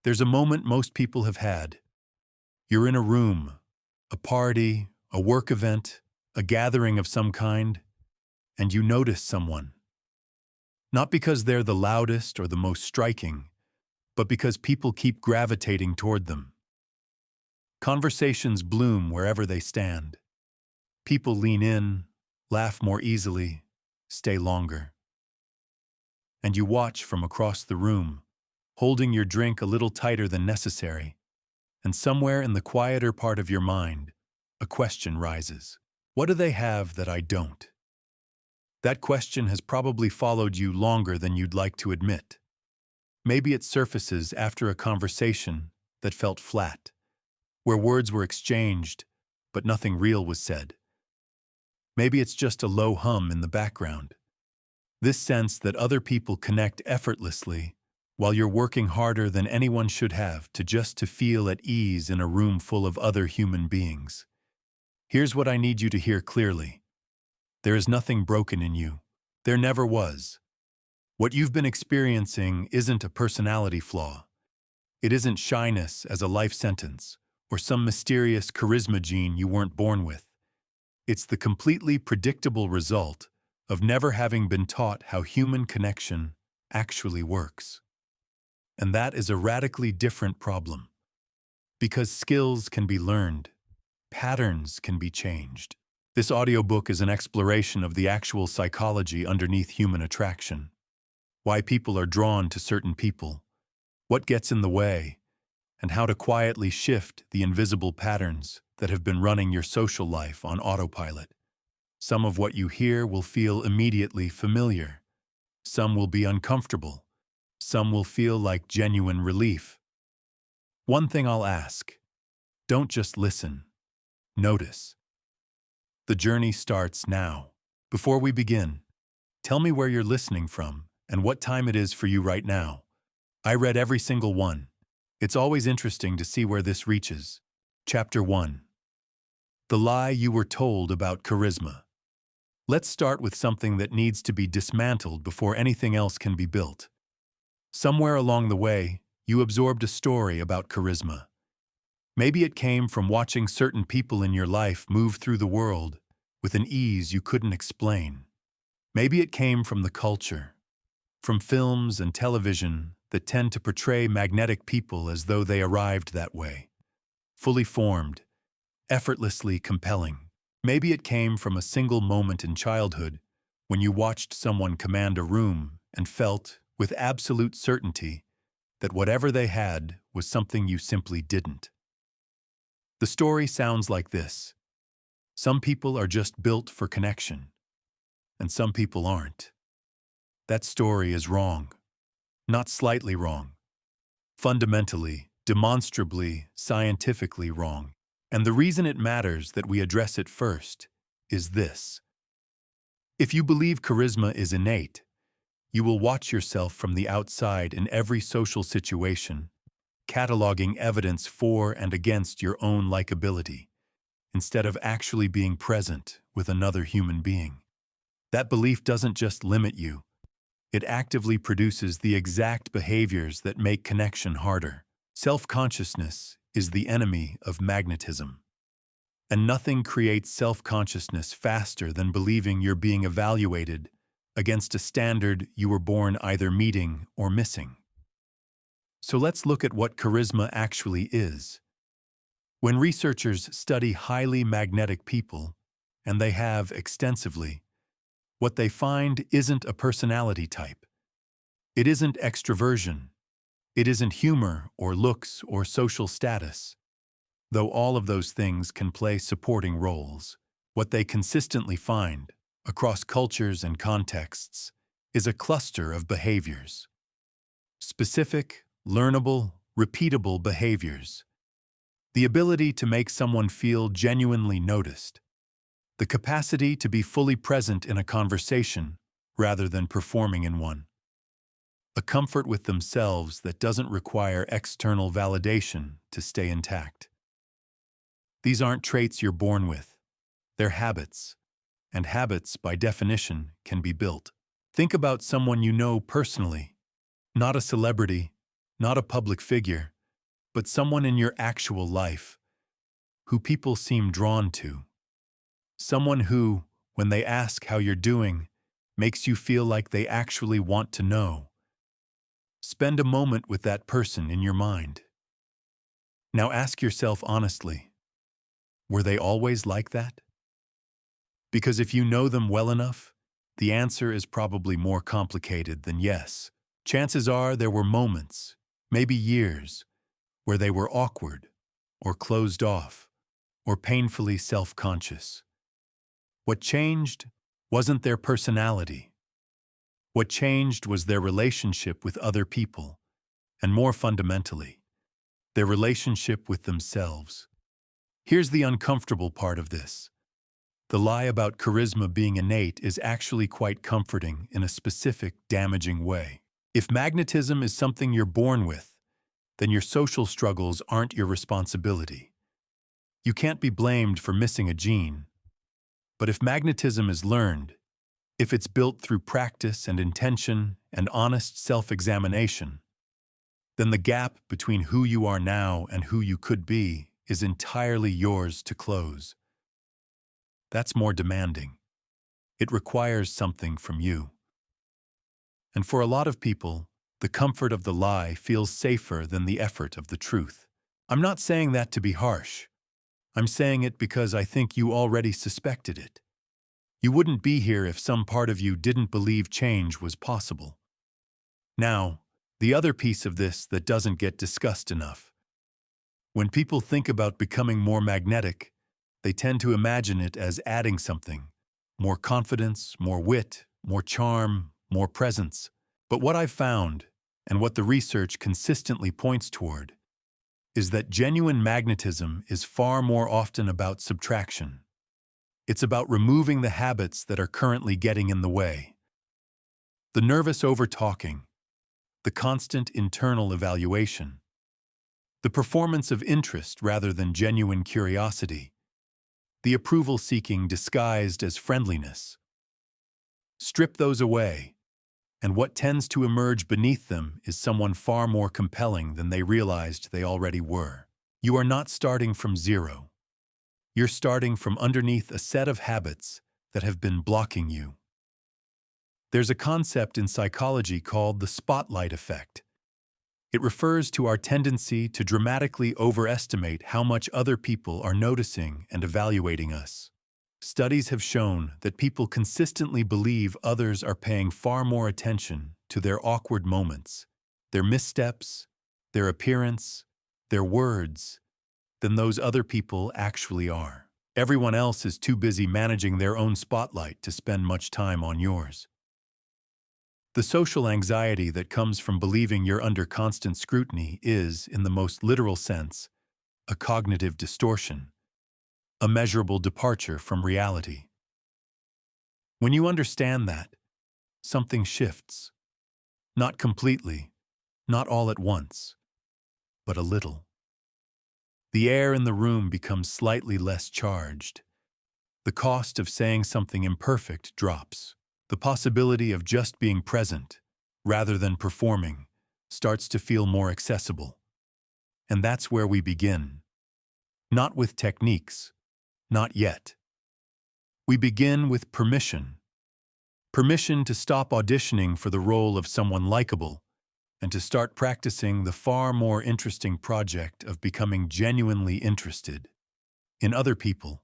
There's a moment most people have had. You're in a room, a party, a work event, a gathering of some kind, and you notice someone. Not because they're the loudest or the most striking, but because people keep gravitating toward them. Conversations bloom wherever they stand. People lean in, laugh more easily, stay longer. And you watch from across the room, holding your drink a little tighter than necessary, and somewhere in the quieter part of your mind, a question rises. What do they have that I don't? That question has probably followed you longer than you'd like to admit. Maybe it surfaces after a conversation that felt flat, where words were exchanged, but nothing real was said. Maybe it's just a low hum in the background. This sense that other people connect effortlessly while you're working harder than anyone should have to feel at ease in a room full of other human beings. Here's what I need you to hear clearly. There is nothing broken in you. There never was. What you've been experiencing isn't a personality flaw. It isn't shyness as a life sentence or some mysterious charisma gene you weren't born with. It's the completely predictable result of never having been taught how human connection actually works. And that is a radically different problem. Because skills can be learned, patterns can be changed. This audiobook is an exploration of the actual psychology underneath human attraction. Why people are drawn to certain people, what gets in the way, and how to quietly shift the invisible patterns that have been running your social life on autopilot. Some of what you hear will feel immediately familiar. Some will be uncomfortable. Some will feel like genuine relief. One thing I'll ask: don't just listen. Notice. The journey starts now. Before we begin, tell me where you're listening from and what time it is for you right now. I read every single one. It's always interesting to see where this reaches. Chapter 1. The lie you were told about charisma. Let's start with something that needs to be dismantled before anything else can be built. Somewhere along the way, you absorbed a story about charisma. Maybe it came from watching certain people in your life move through the world with an ease you couldn't explain. Maybe it came from the culture, from films and television that tend to portray magnetic people as though they arrived that way, fully formed, effortlessly compelling. Maybe it came from a single moment in childhood when you watched someone command a room and felt, with absolute certainty, that whatever they had was something you simply didn't. The story sounds like this. Some people are just built for connection, and some people aren't. That story is wrong. Not slightly wrong. Fundamentally, demonstrably, scientifically wrong. And the reason it matters that we address it first is this. If you believe charisma is innate, you will watch yourself from the outside in every social situation, cataloging evidence for and against your own likability, instead of actually being present with another human being. That belief doesn't just limit you. It actively produces the exact behaviors that make connection harder. Self-consciousness is the enemy of magnetism. And nothing creates self-consciousness faster than believing you're being evaluated against a standard you were born either meeting or missing. So let's look at what charisma actually is. When researchers study highly magnetic people, and they have extensively, what they find isn't a personality type. It isn't extroversion. It isn't humor or looks or social status. Though all of those things can play supporting roles, what they consistently find, across cultures and contexts, is a cluster of behaviors. Specific, learnable, repeatable behaviors. The ability to make someone feel genuinely noticed. The capacity to be fully present in a conversation rather than performing in one. A comfort with themselves that doesn't require external validation to stay intact. These aren't traits you're born with. They're habits. And habits, by definition, can be built. Think about someone you know personally. Not a celebrity, not a public figure, but someone in your actual life who people seem drawn to. Someone who, when they ask how you're doing, makes you feel like they actually want to know. Spend a moment with that person in your mind. Now ask yourself honestly, were they always like that? Because if you know them well enough, the answer is probably more complicated than yes. Chances are there were moments, maybe years, where they were awkward, or closed off, or painfully self-conscious. What changed wasn't their personality. What changed was their relationship with other people, and more fundamentally, their relationship with themselves. Here's the uncomfortable part of this. The lie about charisma being innate is actually quite comforting in a specific, damaging way. If magnetism is something you're born with, then your social struggles aren't your responsibility. You can't be blamed for missing a gene. But if magnetism is learned, if it's built through practice and intention and honest self-examination, then the gap between who you are now and who you could be is entirely yours to close. That's more demanding. It requires something from you. And for a lot of people, the comfort of the lie feels safer than the effort of the truth. I'm not saying that to be harsh. I'm saying it because I think you already suspected it. You wouldn't be here if some part of you didn't believe change was possible. Now, the other piece of this that doesn't get discussed enough. When people think about becoming more magnetic, they tend to imagine it as adding something. More confidence, more wit, more charm, more presence. But what I've found, and what the research consistently points toward, is that genuine magnetism is far more often about subtraction. It's about removing the habits that are currently getting in the way. The nervous over-talking, the constant internal evaluation, the performance of interest rather than genuine curiosity, the approval-seeking disguised as friendliness. Strip those away, and what tends to emerge beneath them is someone far more compelling than they realized they already were. You are not starting from zero. You're starting from underneath a set of habits that have been blocking you. There's a concept in psychology called the spotlight effect. It refers to our tendency to dramatically overestimate how much other people are noticing and evaluating us. Studies have shown that people consistently believe others are paying far more attention to their awkward moments, their missteps, their appearance, their words, than those other people actually are. Everyone else is too busy managing their own spotlight to spend much time on yours. The social anxiety that comes from believing you're under constant scrutiny is, in the most literal sense, a cognitive distortion, a measurable departure from reality. When you understand that, something shifts. Not completely, not all at once, but a little. The air in the room becomes slightly less charged. The cost of saying something imperfect drops. The possibility of just being present, rather than performing, starts to feel more accessible. And that's where we begin. Not with techniques, not yet. We begin with permission. Permission to stop auditioning for the role of someone likable and to start practicing the far more interesting project of becoming genuinely interested in other people,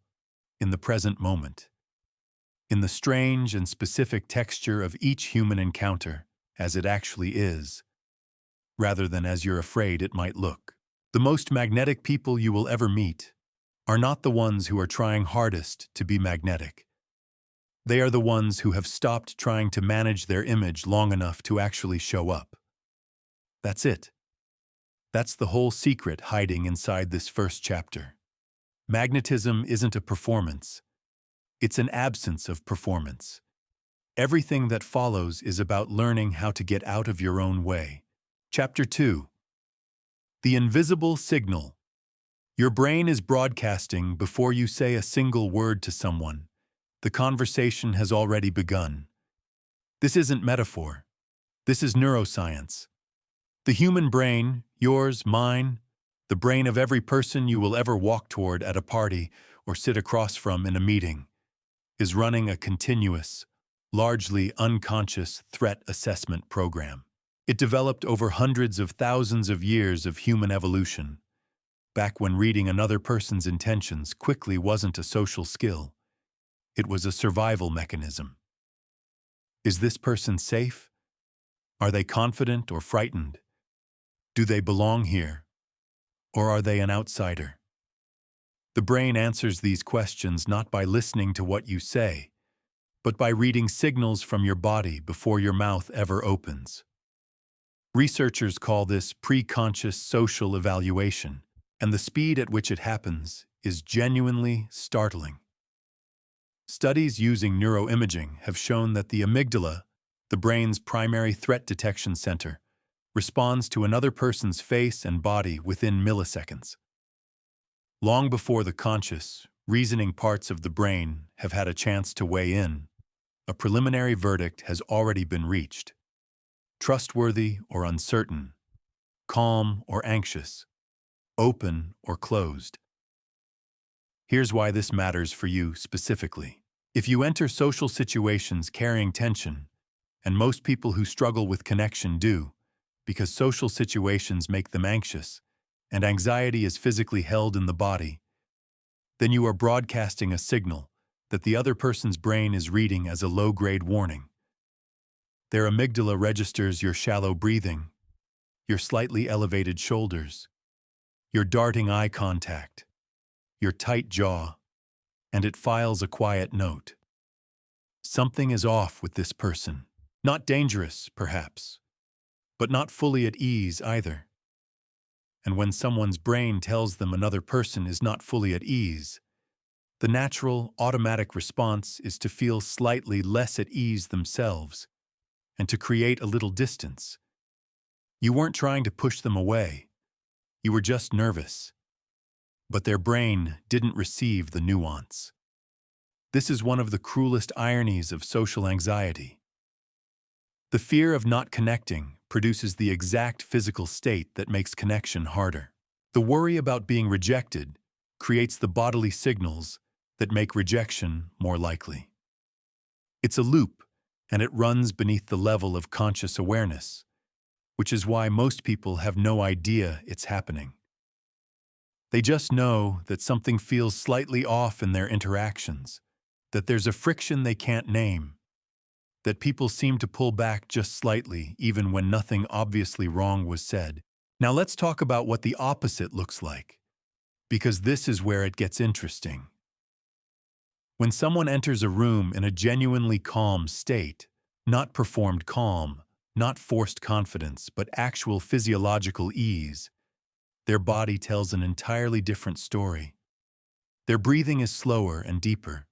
in the present moment, in the strange and specific texture of each human encounter as it actually is, rather than as you're afraid it might look. The most magnetic people you will ever meet are not the ones who are trying hardest to be magnetic. They are the ones who have stopped trying to manage their image long enough to actually show up. That's it. That's the whole secret hiding inside this first chapter. Magnetism isn't a performance. It's an absence of performance. Everything that follows is about learning how to get out of your own way. Chapter 2. The invisible signal. Your brain is broadcasting before you say a single word to someone. The conversation has already begun. This isn't metaphor. This is neuroscience. The human brain, yours, mine, The brain of every person you will ever walk toward at a party or sit across from in a meeting is running a continuous, largely unconscious threat assessment program. It developed over hundreds of thousands of years of human evolution, back when reading another person's intentions quickly wasn't a social skill. It was a survival mechanism. Is this person safe? Are they confident or frightened? Do they belong here? Or are they an outsider? The brain answers these questions not by listening to what you say, but by reading signals from your body before your mouth ever opens. Researchers call this preconscious social evaluation, and the speed at which it happens is genuinely startling. Studies using neuroimaging have shown that the amygdala, the brain's primary threat detection center, responds to another person's face and body within milliseconds. Long before the conscious, reasoning parts of the brain have had a chance to weigh in, a preliminary verdict has already been reached. Trustworthy or uncertain, calm or anxious, open or closed. Here's why this matters for you specifically. If you enter social situations carrying tension, and most people who struggle with connection do, because social situations make them anxious, and anxiety is physically held in the body, then you are broadcasting a signal that the other person's brain is reading as a low-grade warning. Their amygdala registers your shallow breathing, your slightly elevated shoulders, your darting eye contact, your tight jaw, and it files a quiet note. Something is off with this person. Not dangerous, perhaps, but not fully at ease either. And when someone's brain tells them another person is not fully at ease, the natural, automatic response is to feel slightly less at ease themselves and to create a little distance. You weren't trying to push them away. You were just nervous. But their brain didn't receive the nuance. This is one of the cruelest ironies of social anxiety. The fear of not connecting produces the exact physical state that makes connection harder. The worry about being rejected creates the bodily signals that make rejection more likely. It's a loop, and it runs beneath the level of conscious awareness, which is why most people have no idea it's happening. They just know that something feels slightly off in their interactions, that there's a friction they can't name, that people seem to pull back just slightly even when nothing obviously wrong was said. Now let's talk about what the opposite looks like, because this is where it gets interesting. When someone enters a room in a genuinely calm state, not performed calm, not forced confidence, but actual physiological ease, their body tells an entirely different story. Their breathing is slower and deeper,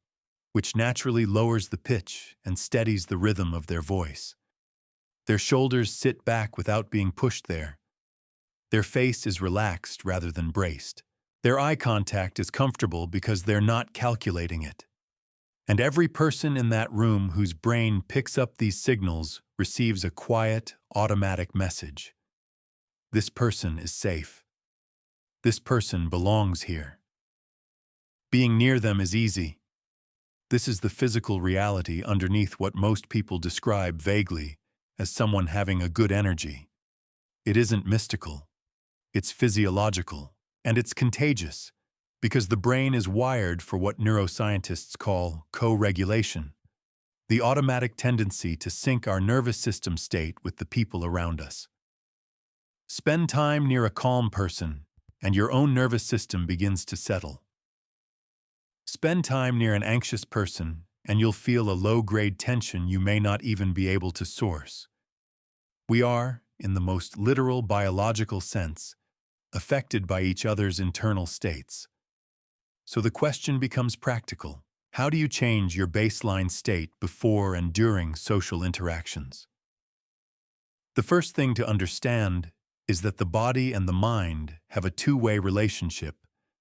which naturally lowers the pitch and steadies the rhythm of their voice. Their shoulders sit back without being pushed there. Their face is relaxed rather than braced. Their eye contact is comfortable because they're not calculating it. And every person in that room whose brain picks up these signals receives a quiet, automatic message. This person is safe. This person belongs here. Being near them is easy. This is the physical reality underneath what most people describe vaguely as someone having a good energy. It isn't mystical. It's physiological, and it's contagious, because the brain is wired for what neuroscientists call co-regulation, the automatic tendency to sync our nervous system state with the people around us. Spend time near a calm person, and your own nervous system begins to settle. Spend time near an anxious person, and you'll feel a low-grade tension you may not even be able to source. We are, in the most literal biological sense, affected by each other's internal states. So the question becomes practical. How do you change your baseline state before and during social interactions? The first thing to understand is that the body and the mind have a two-way relationship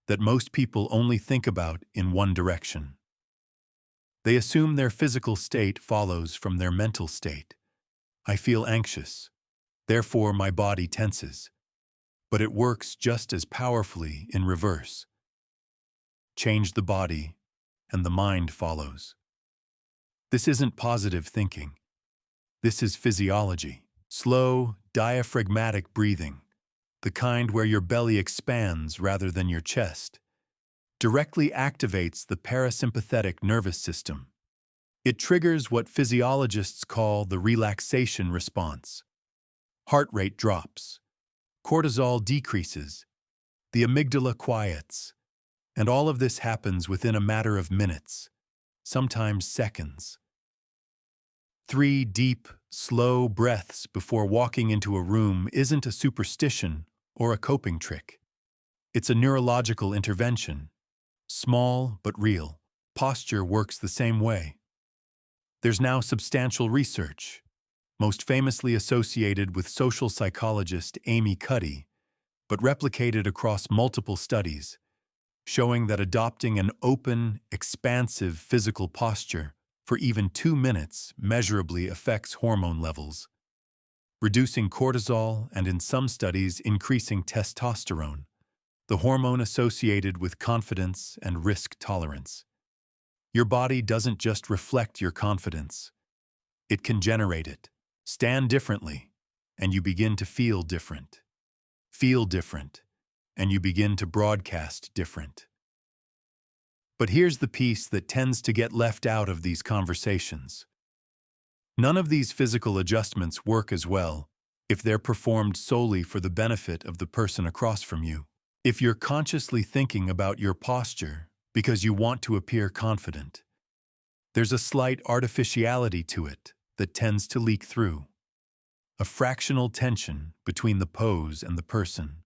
that most people only think about in one direction. They assume their physical state follows from their mental state. I feel anxious, therefore my body tenses. but it works just as powerfully in reverse. Change the body, and the mind follows. This isn't positive thinking. This is physiology. Slow, diaphragmatic breathing, the kind where your belly expands rather than your chest, directly activates the parasympathetic nervous system. It triggers what physiologists call the relaxation response. Heart rate drops, cortisol decreases, the amygdala quiets, and all of this happens within a matter of minutes, sometimes seconds. 3 deep, slow breaths before walking into a room isn't a superstition or a coping trick. It's a neurological intervention, small but real. Posture works the same way. There's now substantial research, most famously associated with social psychologist Amy Cuddy, but replicated across multiple studies, showing that adopting an open, expansive physical posture for even 2 minutes measurably affects hormone levels, reducing cortisol and in some studies increasing testosterone, the hormone associated with confidence and risk tolerance. Your body doesn't just reflect your confidence, it can generate it. Stand differently, and you begin to feel different. Feel different, and you begin to broadcast different. But here's the piece that tends to get left out of these conversations. None of these physical adjustments work as well if they're performed solely for the benefit of the person across from you. If you're consciously thinking about your posture because you want to appear confident, there's a slight artificiality to it that tends to leak through. A fractional tension between the pose and the person.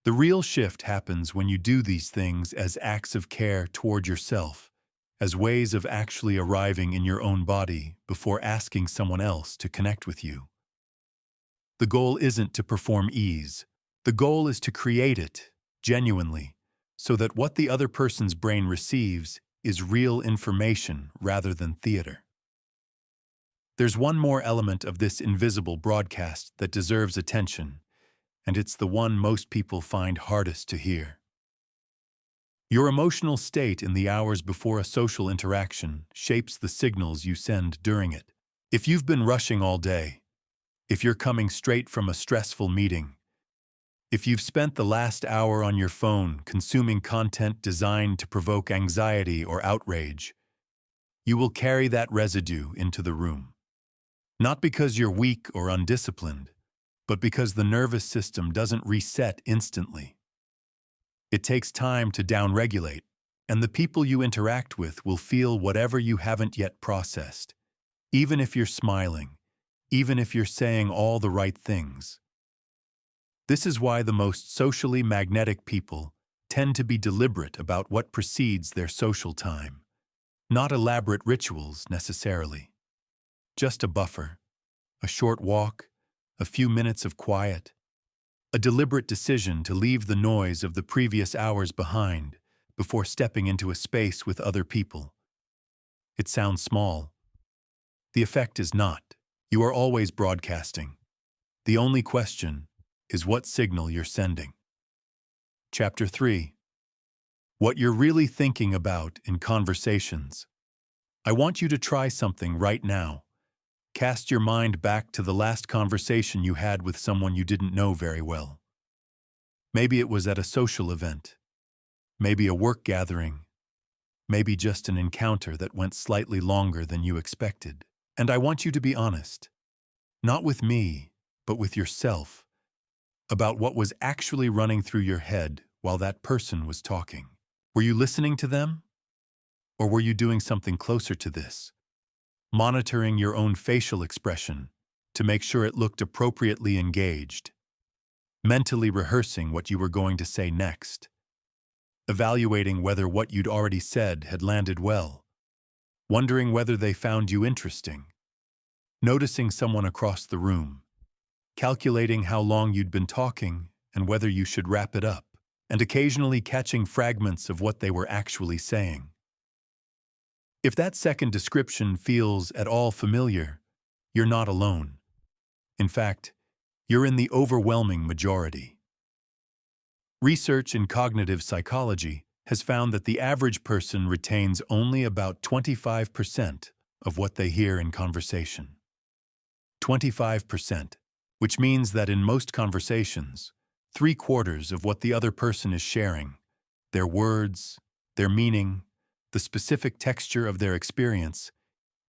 The real shift happens when you do these things as acts of care toward yourself, as ways of actually arriving in your own body before asking someone else to connect with you. The goal isn't to perform ease. The goal is to create it, genuinely, so that what the other person's brain receives is real information rather than theater. There's one more element of this invisible broadcast that deserves attention, and it's the one most people find hardest to hear. Your emotional state in the hours before a social interaction shapes the signals you send during it. If you've been rushing all day, if you're coming straight from a stressful meeting, if you've spent the last hour on your phone consuming content designed to provoke anxiety or outrage, you will carry that residue into the room. Not because you're weak or undisciplined, but because the nervous system doesn't reset instantly. It takes time to downregulate, and the people you interact with will feel whatever you haven't yet processed, even if you're smiling, even if you're saying all the right things. This is why the most socially magnetic people tend to be deliberate about what precedes their social time. Not elaborate rituals, necessarily. Just a buffer, a short walk, a few minutes of quiet, a deliberate decision to leave the noise of the previous hours behind before stepping into a space with other people. It sounds small. The effect is not. You are always broadcasting. The only question is what signal you're sending. Chapter 3. What you're really thinking about in conversations. I want you to try something right now. Cast your mind back to the last conversation you had with someone you didn't know very well. Maybe it was at a social event, maybe a work gathering, maybe just an encounter that went slightly longer than you expected. And I want you to be honest, not with me, but with yourself, about what was actually running through your head while that person was talking. Were you listening to them? Or were you doing something closer to this? Monitoring your own facial expression to make sure it looked appropriately engaged, mentally rehearsing what you were going to say next, evaluating whether what you'd already said had landed well, wondering whether they found you interesting, noticing someone across the room, calculating how long you'd been talking and whether you should wrap it up, and occasionally catching fragments of what they were actually saying. If that second description feels at all familiar, you're not alone. In fact, you're in the overwhelming majority. Research in cognitive psychology has found that the average person retains only about 25% of what they hear in conversation. 25%, which means that in most conversations, 3/4 of what the other person is sharing, their words, their meaning, the specific texture of their experience,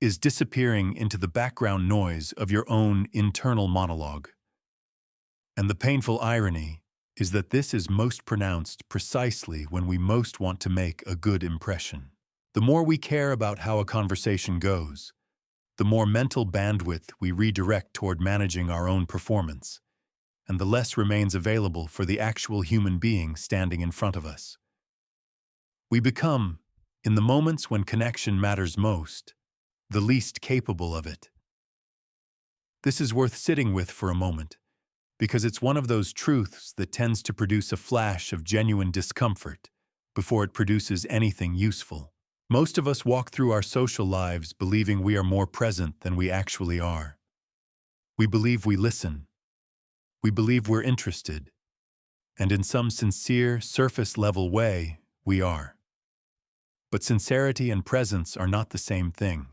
is disappearing into the background noise of your own internal monologue. And the painful irony is that this is most pronounced precisely when we most want to make a good impression. The more we care about how a conversation goes, the more mental bandwidth we redirect toward managing our own performance, and the less remains available for the actual human being standing in front of us. We become, in the moments when connection matters most, the least capable of it. This is worth sitting with for a moment, because it's one of those truths that tends to produce a flash of genuine discomfort before it produces anything useful. Most of us walk through our social lives believing we are more present than we actually are. We believe we listen. We believe we're interested. And in some sincere, surface-level way, we are. But sincerity and presence are not the same thing.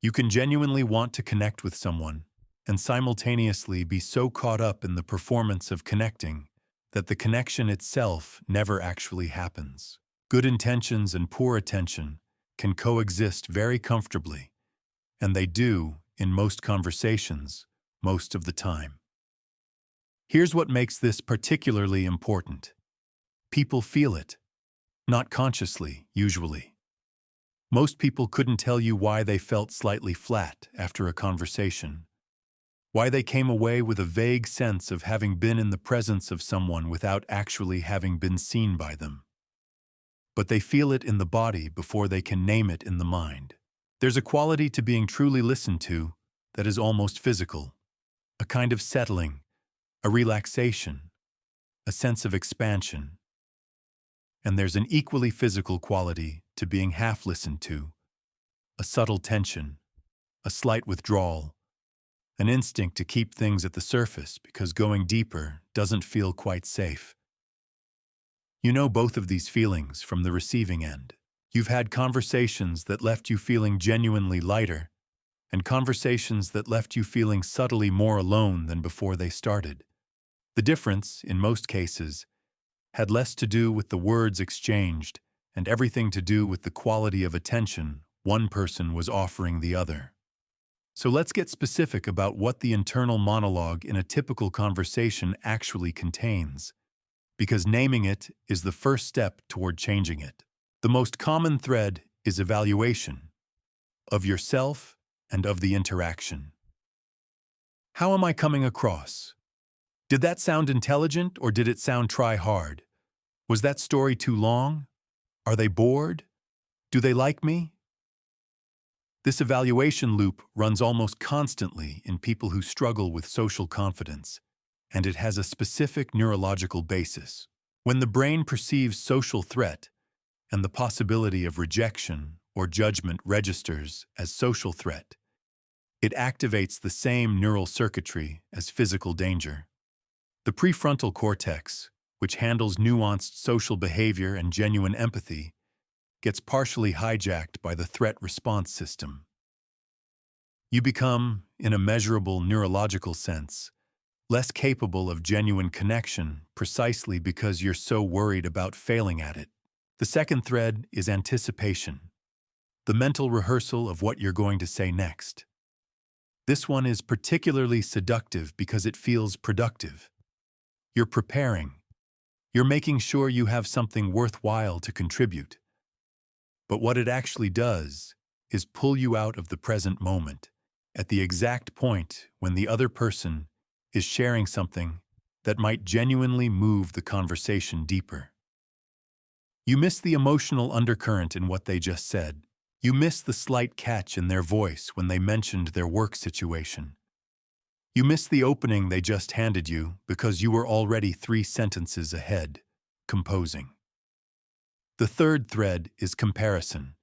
You can genuinely want to connect with someone and simultaneously be so caught up in the performance of connecting that the connection itself never actually happens. Good intentions and poor attention can coexist very comfortably, and they do in most conversations, most of the time. Here's what makes this particularly important. People feel it, not consciously, usually. Most people couldn't tell you why they felt slightly flat after a conversation, why they came away with a vague sense of having been in the presence of someone without actually having been seen by them. But they feel it in the body before they can name it in the mind. There's a quality to being truly listened to that is almost physical, a kind of settling, a relaxation, a sense of expansion. And there's an equally physical quality to being half listened to, a subtle tension, a slight withdrawal, an instinct to keep things at the surface because going deeper doesn't feel quite safe. You know both of these feelings from the receiving end. You've had conversations that left you feeling genuinely lighter, and conversations that left you feeling subtly more alone than before they started. The difference, in most cases, had less to do with the words exchanged and everything to do with the quality of attention one person was offering the other. So let's get specific about what the internal monologue in a typical conversation actually contains, because naming it is the first step toward changing it. The most common thread is evaluation of yourself and of the interaction. How am I coming across? Did that sound intelligent or did it sound try hard? Was that story too long? Are they bored? Do they like me? This evaluation loop runs almost constantly in people who struggle with social confidence, and it has a specific neurological basis. When the brain perceives social threat and the possibility of rejection or judgment registers as social threat, it activates the same neural circuitry as physical danger. The prefrontal cortex, which handles nuanced social behavior and genuine empathy, gets partially hijacked by the threat response system. You become, in a measurable neurological sense, less capable of genuine connection precisely because you're so worried about failing at it. The second thread is anticipation, the mental rehearsal of what you're going to say next. This one is particularly seductive because it feels productive. You're preparing. You're making sure you have something worthwhile to contribute. But what it actually does is pull you out of the present moment, at the exact point when the other person is sharing something that might genuinely move the conversation deeper. You miss the emotional undercurrent in what they just said. You miss the slight catch in their voice when they mentioned their work situation. You miss the opening they just handed you because you were already 3 sentences ahead, composing. The third thread is comparison,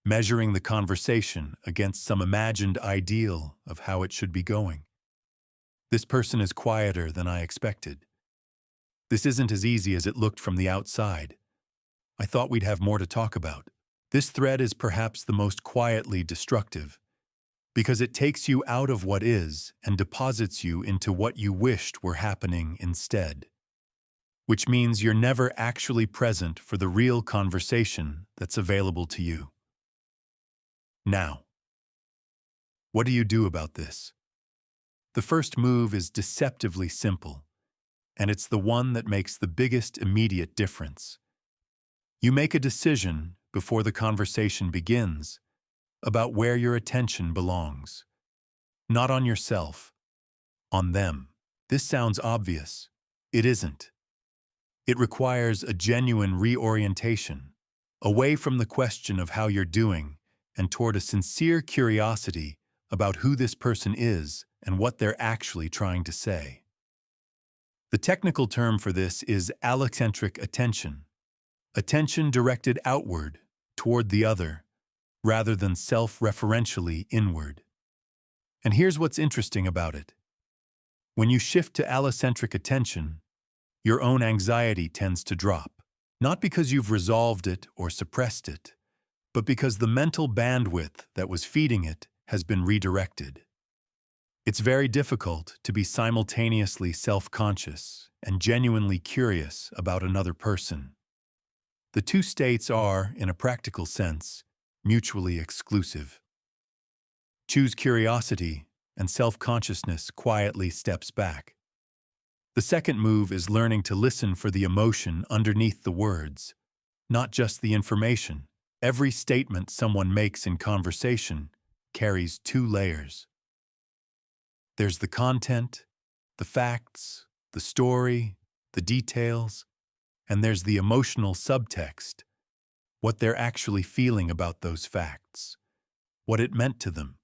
measuring the conversation against some imagined ideal of how it should be going. This person is quieter than I expected. This isn't as easy as it looked from the outside. I thought we'd have more to talk about. This thread is perhaps the most quietly destructive, because it takes you out of what is and deposits you into what you wished were happening instead. Which means you're never actually present for the real conversation that's available to you. Now, what do you do about this? The first move is deceptively simple, and it's the one that makes the biggest immediate difference. You make a decision before the conversation begins about where your attention belongs. Not on yourself, on them. This sounds obvious. It isn't. It requires a genuine reorientation, away from the question of how you're doing and toward a sincere curiosity about who this person is and what they're actually trying to say. The technical term for this is allocentric attention, attention directed outward, toward the other, rather than self-referentially inward. And here's what's interesting about it. When you shift to allocentric attention, your own anxiety tends to drop, not because you've resolved it or suppressed it, but because the mental bandwidth that was feeding it has been redirected. It's very difficult to be simultaneously self-conscious and genuinely curious about another person. The two states are, in a practical sense, mutually exclusive. Choose curiosity, and self-consciousness quietly steps back. The second move is learning to listen for the emotion underneath the words, not just the information. Every statement someone makes in conversation carries two layers. There's the content, the facts, the story, the details, and there's the emotional subtext, what they're actually feeling about those facts, what it meant to them,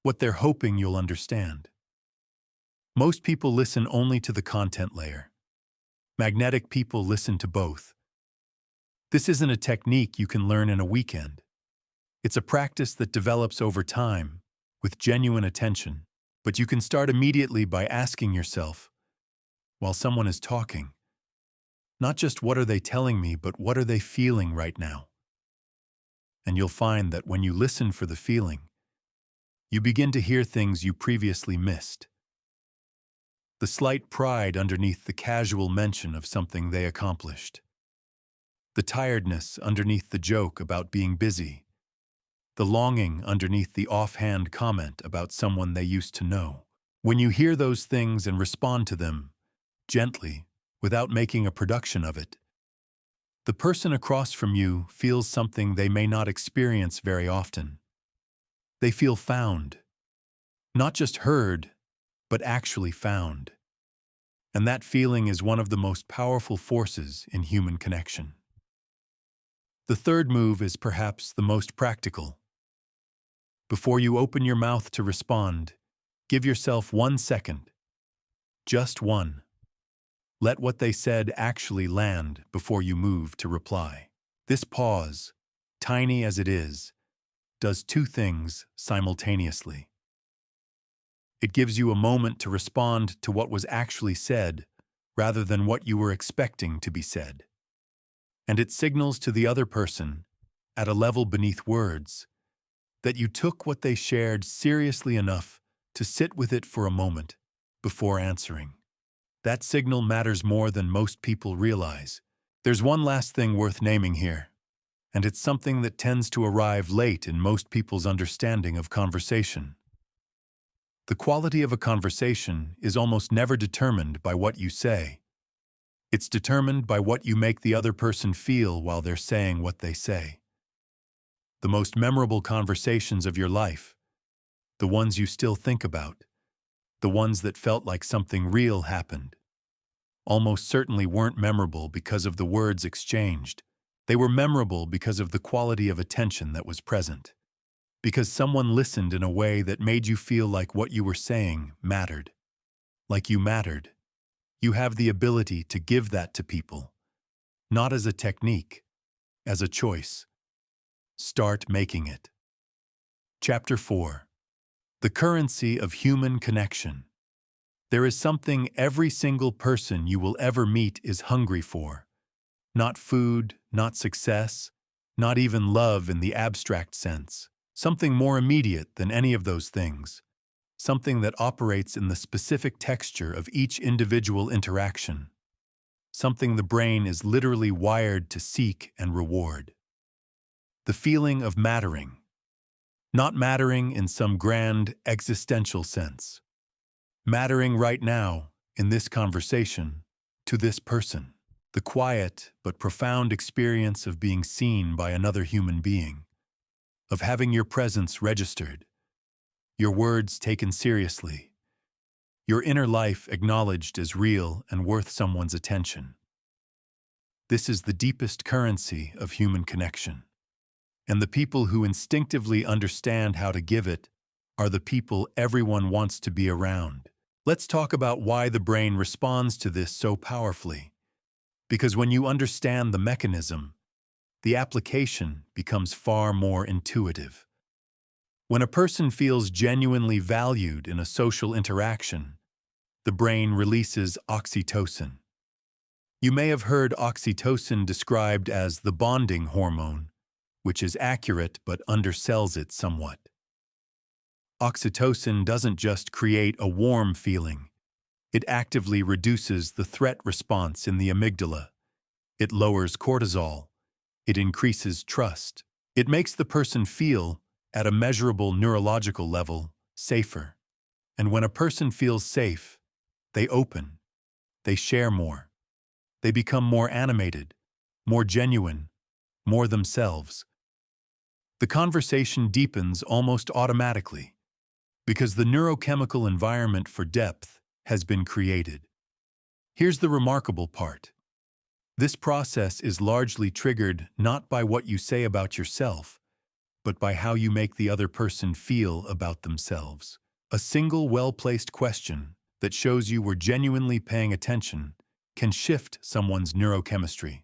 what they're hoping you'll understand. Most people listen only to the content layer. Magnetic people listen to both. This isn't a technique you can learn in a weekend. It's a practice that develops over time, with genuine attention, but you can start immediately by asking yourself, while someone is talking, not just what are they telling me, but what are they feeling right now? And you'll find that when you listen for the feeling, you begin to hear things you previously missed. The slight pride underneath the casual mention of something they accomplished. The tiredness underneath the joke about being busy. The longing underneath the offhand comment about someone they used to know. When you hear those things and respond to them, gently, without making a production of it, the person across from you feels something they may not experience very often. They feel found. Not just heard, but actually found. And that feeling is one of the most powerful forces in human connection. The third move is perhaps the most practical. Before you open your mouth to respond, give yourself 1 second. Just one. Let what they said actually land before you move to reply. This pause, tiny as it is, does two things simultaneously. It gives you a moment to respond to what was actually said, rather than what you were expecting to be said. And it signals to the other person, at a level beneath words, that you took what they shared seriously enough to sit with it for a moment before answering. That signal matters more than most people realize. There's one last thing worth naming here, and it's something that tends to arrive late in most people's understanding of conversation. The quality of a conversation is almost never determined by what you say. It's determined by what you make the other person feel while they're saying what they say. The most memorable conversations of your life, the ones you still think about, the ones that felt like something real happened, almost certainly weren't memorable because of the words exchanged. They were memorable because of the quality of attention that was present. Because someone listened in a way that made you feel like what you were saying mattered. Like you mattered. You have the ability to give that to people. Not as a technique, as a choice. Start making it. Chapter 4. The currency of human connection. There is something every single person you will ever meet is hungry for. Not food, not success, not even love in the abstract sense. Something more immediate than any of those things. Something that operates in the specific texture of each individual interaction. Something the brain is literally wired to seek and reward. The feeling of mattering. Not mattering in some grand existential sense. Mattering right now, in this conversation, to this person. The quiet but profound experience of being seen by another human being. Of having your presence registered. Your words taken seriously. Your inner life acknowledged as real and worth someone's attention. This is the deepest currency of human connection. And the people who instinctively understand how to give it are the people everyone wants to be around. Let's talk about why the brain responds to this so powerfully. Because when you understand the mechanism, the application becomes far more intuitive. When a person feels genuinely valued in a social interaction, the brain releases oxytocin. You may have heard oxytocin described as the bonding hormone, which is accurate but undersells it somewhat. Oxytocin doesn't just create a warm feeling. It actively reduces the threat response in the amygdala. It lowers cortisol. It increases trust. It makes the person feel, at a measurable neurological level, safer. And when a person feels safe, they open. They share more. They become more animated, more genuine, more themselves. The conversation deepens almost automatically because the neurochemical environment for depth has been created. Here's the remarkable part. This process is largely triggered not by what you say about yourself, but by how you make the other person feel about themselves. A single well-placed question that shows you were genuinely paying attention can shift someone's neurochemistry.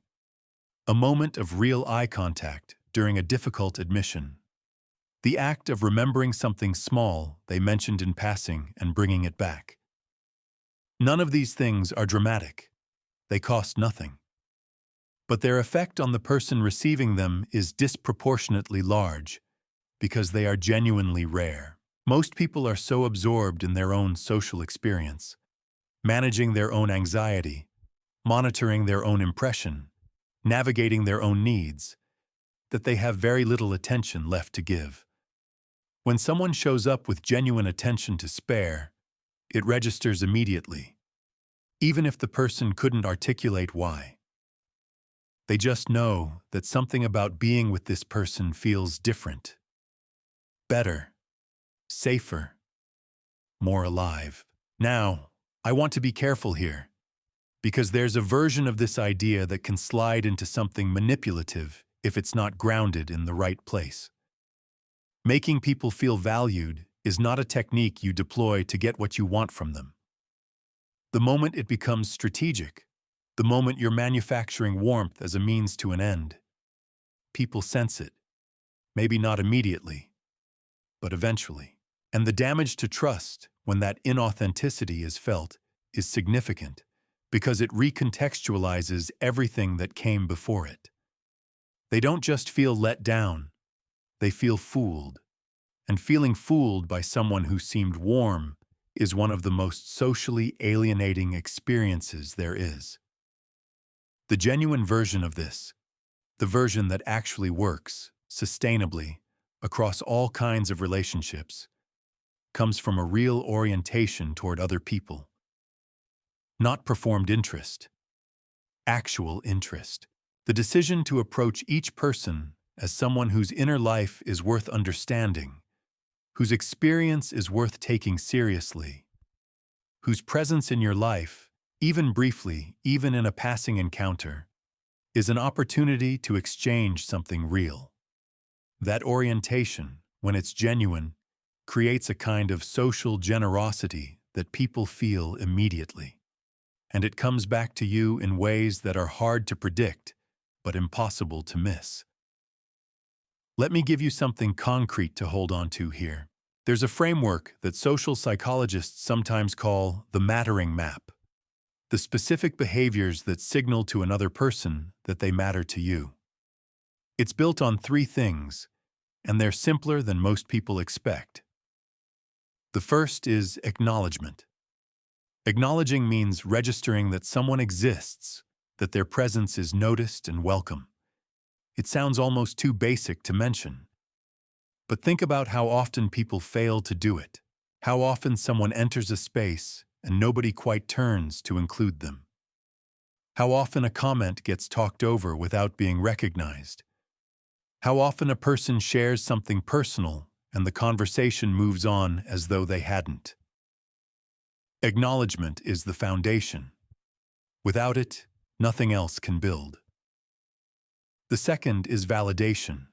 A moment of real eye contact during a difficult admission. The act of remembering something small they mentioned in passing and bringing it back. None of these things are dramatic. They cost nothing. But their effect on the person receiving them is disproportionately large because they are genuinely rare. Most people are so absorbed in their own social experience, managing their own anxiety, monitoring their own impression, navigating their own needs, that they have very little attention left to give. When someone shows up with genuine attention to spare, it registers immediately, even if the person couldn't articulate why. They just know that something about being with this person feels different, better, safer, more alive. Now, I want to be careful here, because there's a version of this idea that can slide into something manipulative if it's not grounded in the right place. Making people feel valued is not a technique you deploy to get what you want from them. The moment it becomes strategic, the moment you're manufacturing warmth as a means to an end, people sense it. Maybe not immediately, but eventually. And the damage to trust when that inauthenticity is felt is significant because it recontextualizes everything that came before it. They don't just feel let down, they feel fooled. And feeling fooled by someone who seemed warm is one of the most socially alienating experiences there is. The genuine version of this, the version that actually works, sustainably, across all kinds of relationships, comes from a real orientation toward other people. Not performed interest, actual interest. The decision to approach each person as someone whose inner life is worth understanding, whose experience is worth taking seriously, whose presence in your life, even briefly, even in a passing encounter, is an opportunity to exchange something real. That orientation, when it's genuine, creates a kind of social generosity that people feel immediately. And it comes back to you in ways that are hard to predict, but impossible to miss. Let me give you something concrete to hold on to here. There's a framework that social psychologists sometimes call the mattering map, the specific behaviors that signal to another person that they matter to you. It's built on three things, and they're simpler than most people expect. The first is acknowledgement. Acknowledging means registering that someone exists, that their presence is noticed and welcome. It sounds almost too basic to mention. But think about how often people fail to do it. How often someone enters a space and nobody quite turns to include them. How often a comment gets talked over without being recognized. How often a person shares something personal and the conversation moves on as though they hadn't. Acknowledgement is the foundation. Without it, nothing else can build. The second is validation.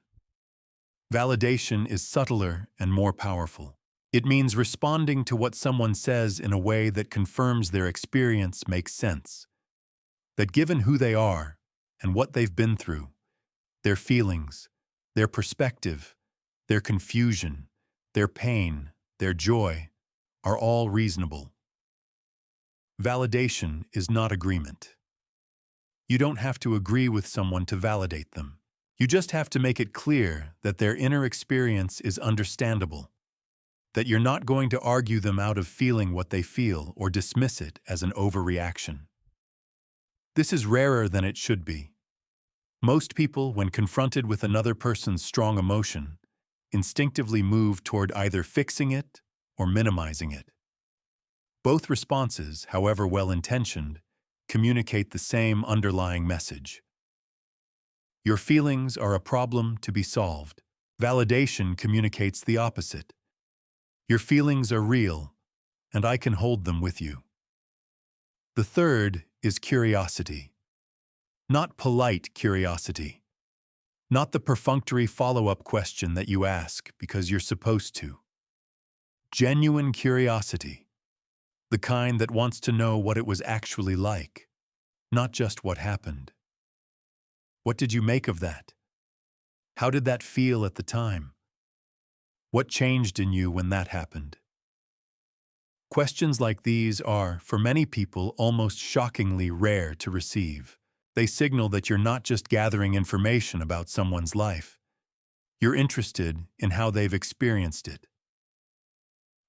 Validation is subtler and more powerful. It means responding to what someone says in a way that confirms their experience makes sense. That given who they are and what they've been through, their feelings, their perspective, their confusion, their pain, their joy, are all reasonable. Validation is not agreement. You don't have to agree with someone to validate them. You just have to make it clear that their inner experience is understandable, that you're not going to argue them out of feeling what they feel or dismiss it as an overreaction. This is rarer than it should be. Most people, when confronted with another person's strong emotion, instinctively move toward either fixing it or minimizing it. Both responses, however well-intentioned, communicate the same underlying message. Your feelings are a problem to be solved. Validation communicates the opposite. Your feelings are real, and I can hold them with you. The third is curiosity. Not polite curiosity. Not the perfunctory follow-up question that you ask because you're supposed to. Genuine curiosity. The kind that wants to know what it was actually like, not just what happened. What did you make of that? How did that feel at the time? What changed in you when that happened? Questions like these are, for many people, almost shockingly rare to receive. They signal that you're not just gathering information about someone's life. You're interested in how they've experienced it.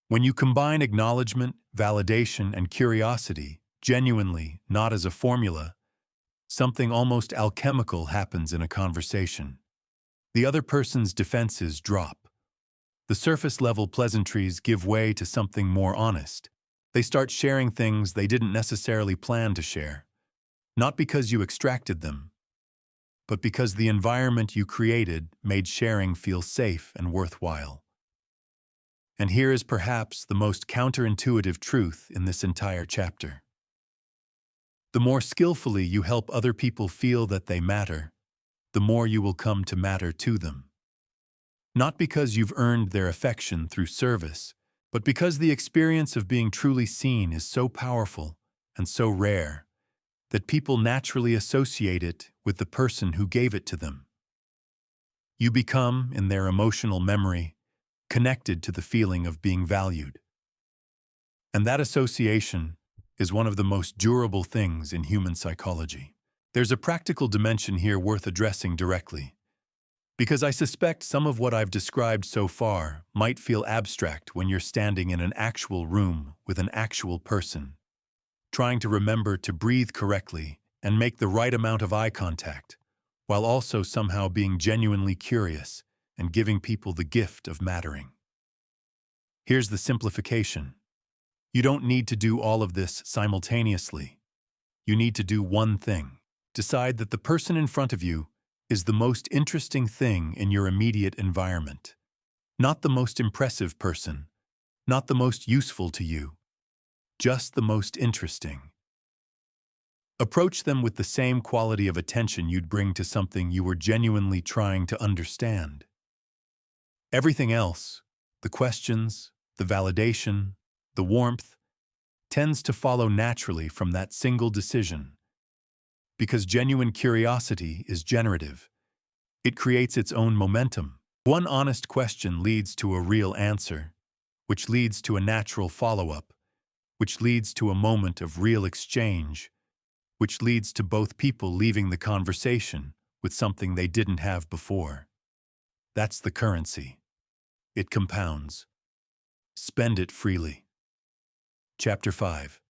When you combine acknowledgement, validation, and curiosity, genuinely, not as a formula, something almost alchemical happens in a conversation. The other person's defenses drop. The surface-level pleasantries give way to something more honest. They start sharing things they didn't necessarily plan to share, not because you extracted them, but because the environment you created made sharing feel safe and worthwhile. And here is perhaps the most counterintuitive truth in this entire chapter. The more skillfully you help other people feel that they matter, the more you will come to matter to them. Not because you've earned their affection through service, but because the experience of being truly seen is so powerful and so rare that people naturally associate it with the person who gave it to them. You become, in their emotional memory, connected to the feeling of being valued. And that association is one of the most durable things in human psychology. There's a practical dimension here worth addressing directly, because I suspect some of what I've described so far might feel abstract when you're standing in an actual room with an actual person, trying to remember to breathe correctly and make the right amount of eye contact, while also somehow being genuinely curious and giving people the gift of mattering. Here's the simplification. You don't need to do all of this simultaneously. You need to do one thing. Decide that the person in front of you is the most interesting thing in your immediate environment. Not the most impressive person, not the most useful to you, just the most interesting. Approach them with the same quality of attention you'd bring to something you were genuinely trying to understand. Everything else, the questions, the validation, the warmth, tends to follow naturally from that single decision. Because genuine curiosity is generative. It creates its own momentum. One honest question leads to a real answer, which leads to a natural follow-up, which leads to a moment of real exchange, which leads to both people leaving the conversation with something they didn't have before. That's the currency. It compounds. Spend it freely. Chapter 5.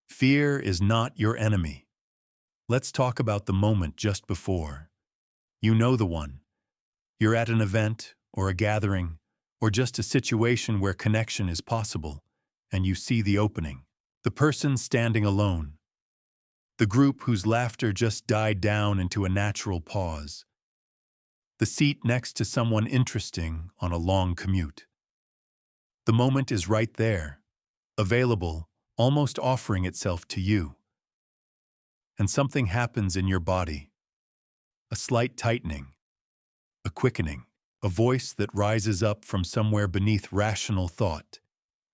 Fear is not your enemy. Let's talk about the moment just before. You know the one. You're at an event, or a gathering, or just a situation where connection is possible, and you see the opening. The person standing alone. The group whose laughter just died down into a natural pause. The seat next to someone interesting on a long commute. The moment is right there, available, almost offering itself to you. And something happens in your body. A slight tightening, a quickening, a voice that rises up from somewhere beneath rational thought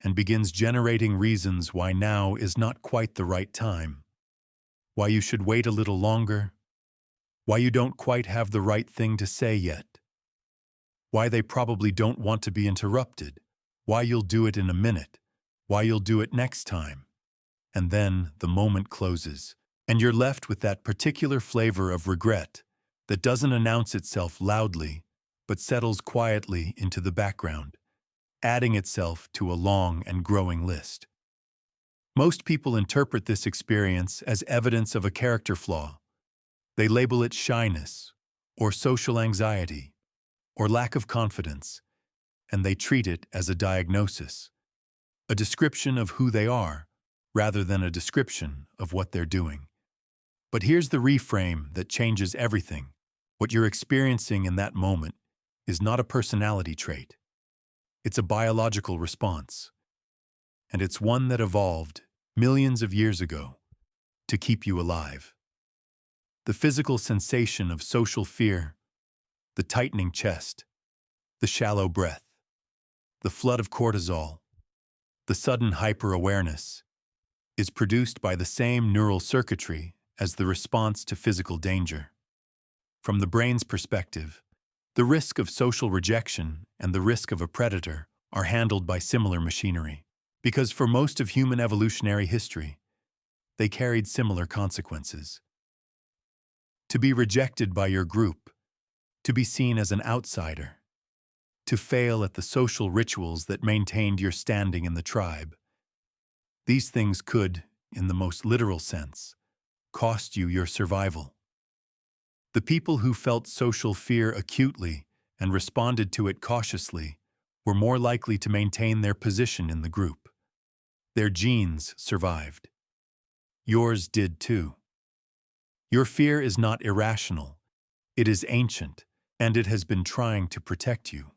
and begins generating reasons why now is not quite the right time, why you should wait a little longer, why you don't quite have the right thing to say yet, why they probably don't want to be interrupted, why you'll do it in a minute, why you'll do it next time. And then the moment closes, and you're left with that particular flavor of regret that doesn't announce itself loudly, but settles quietly into the background, adding itself to a long and growing list. Most people interpret this experience as evidence of a character flaw. They label it shyness, or social anxiety, or lack of confidence, and they treat it as a diagnosis, a description of who they are, rather than a description of what they're doing. But here's the reframe that changes everything. What you're experiencing in that moment is not a personality trait. It's a biological response. And it's one that evolved millions of years ago to keep you alive. The physical sensation of social fear, the tightening chest, the shallow breath, the flood of cortisol, the sudden hyper-awareness, is produced by the same neural circuitry as the response to physical danger. From the brain's perspective, the risk of social rejection and the risk of a predator are handled by similar machinery, because for most of human evolutionary history, they carried similar consequences. To be rejected by your group, to be seen as an outsider, to fail at the social rituals that maintained your standing in the tribe. These things could, in the most literal sense, cost you your survival. The people who felt social fear acutely and responded to it cautiously were more likely to maintain their position in the group. Their genes survived. Yours did too. Your fear is not irrational. It is ancient, and it has been trying to protect you.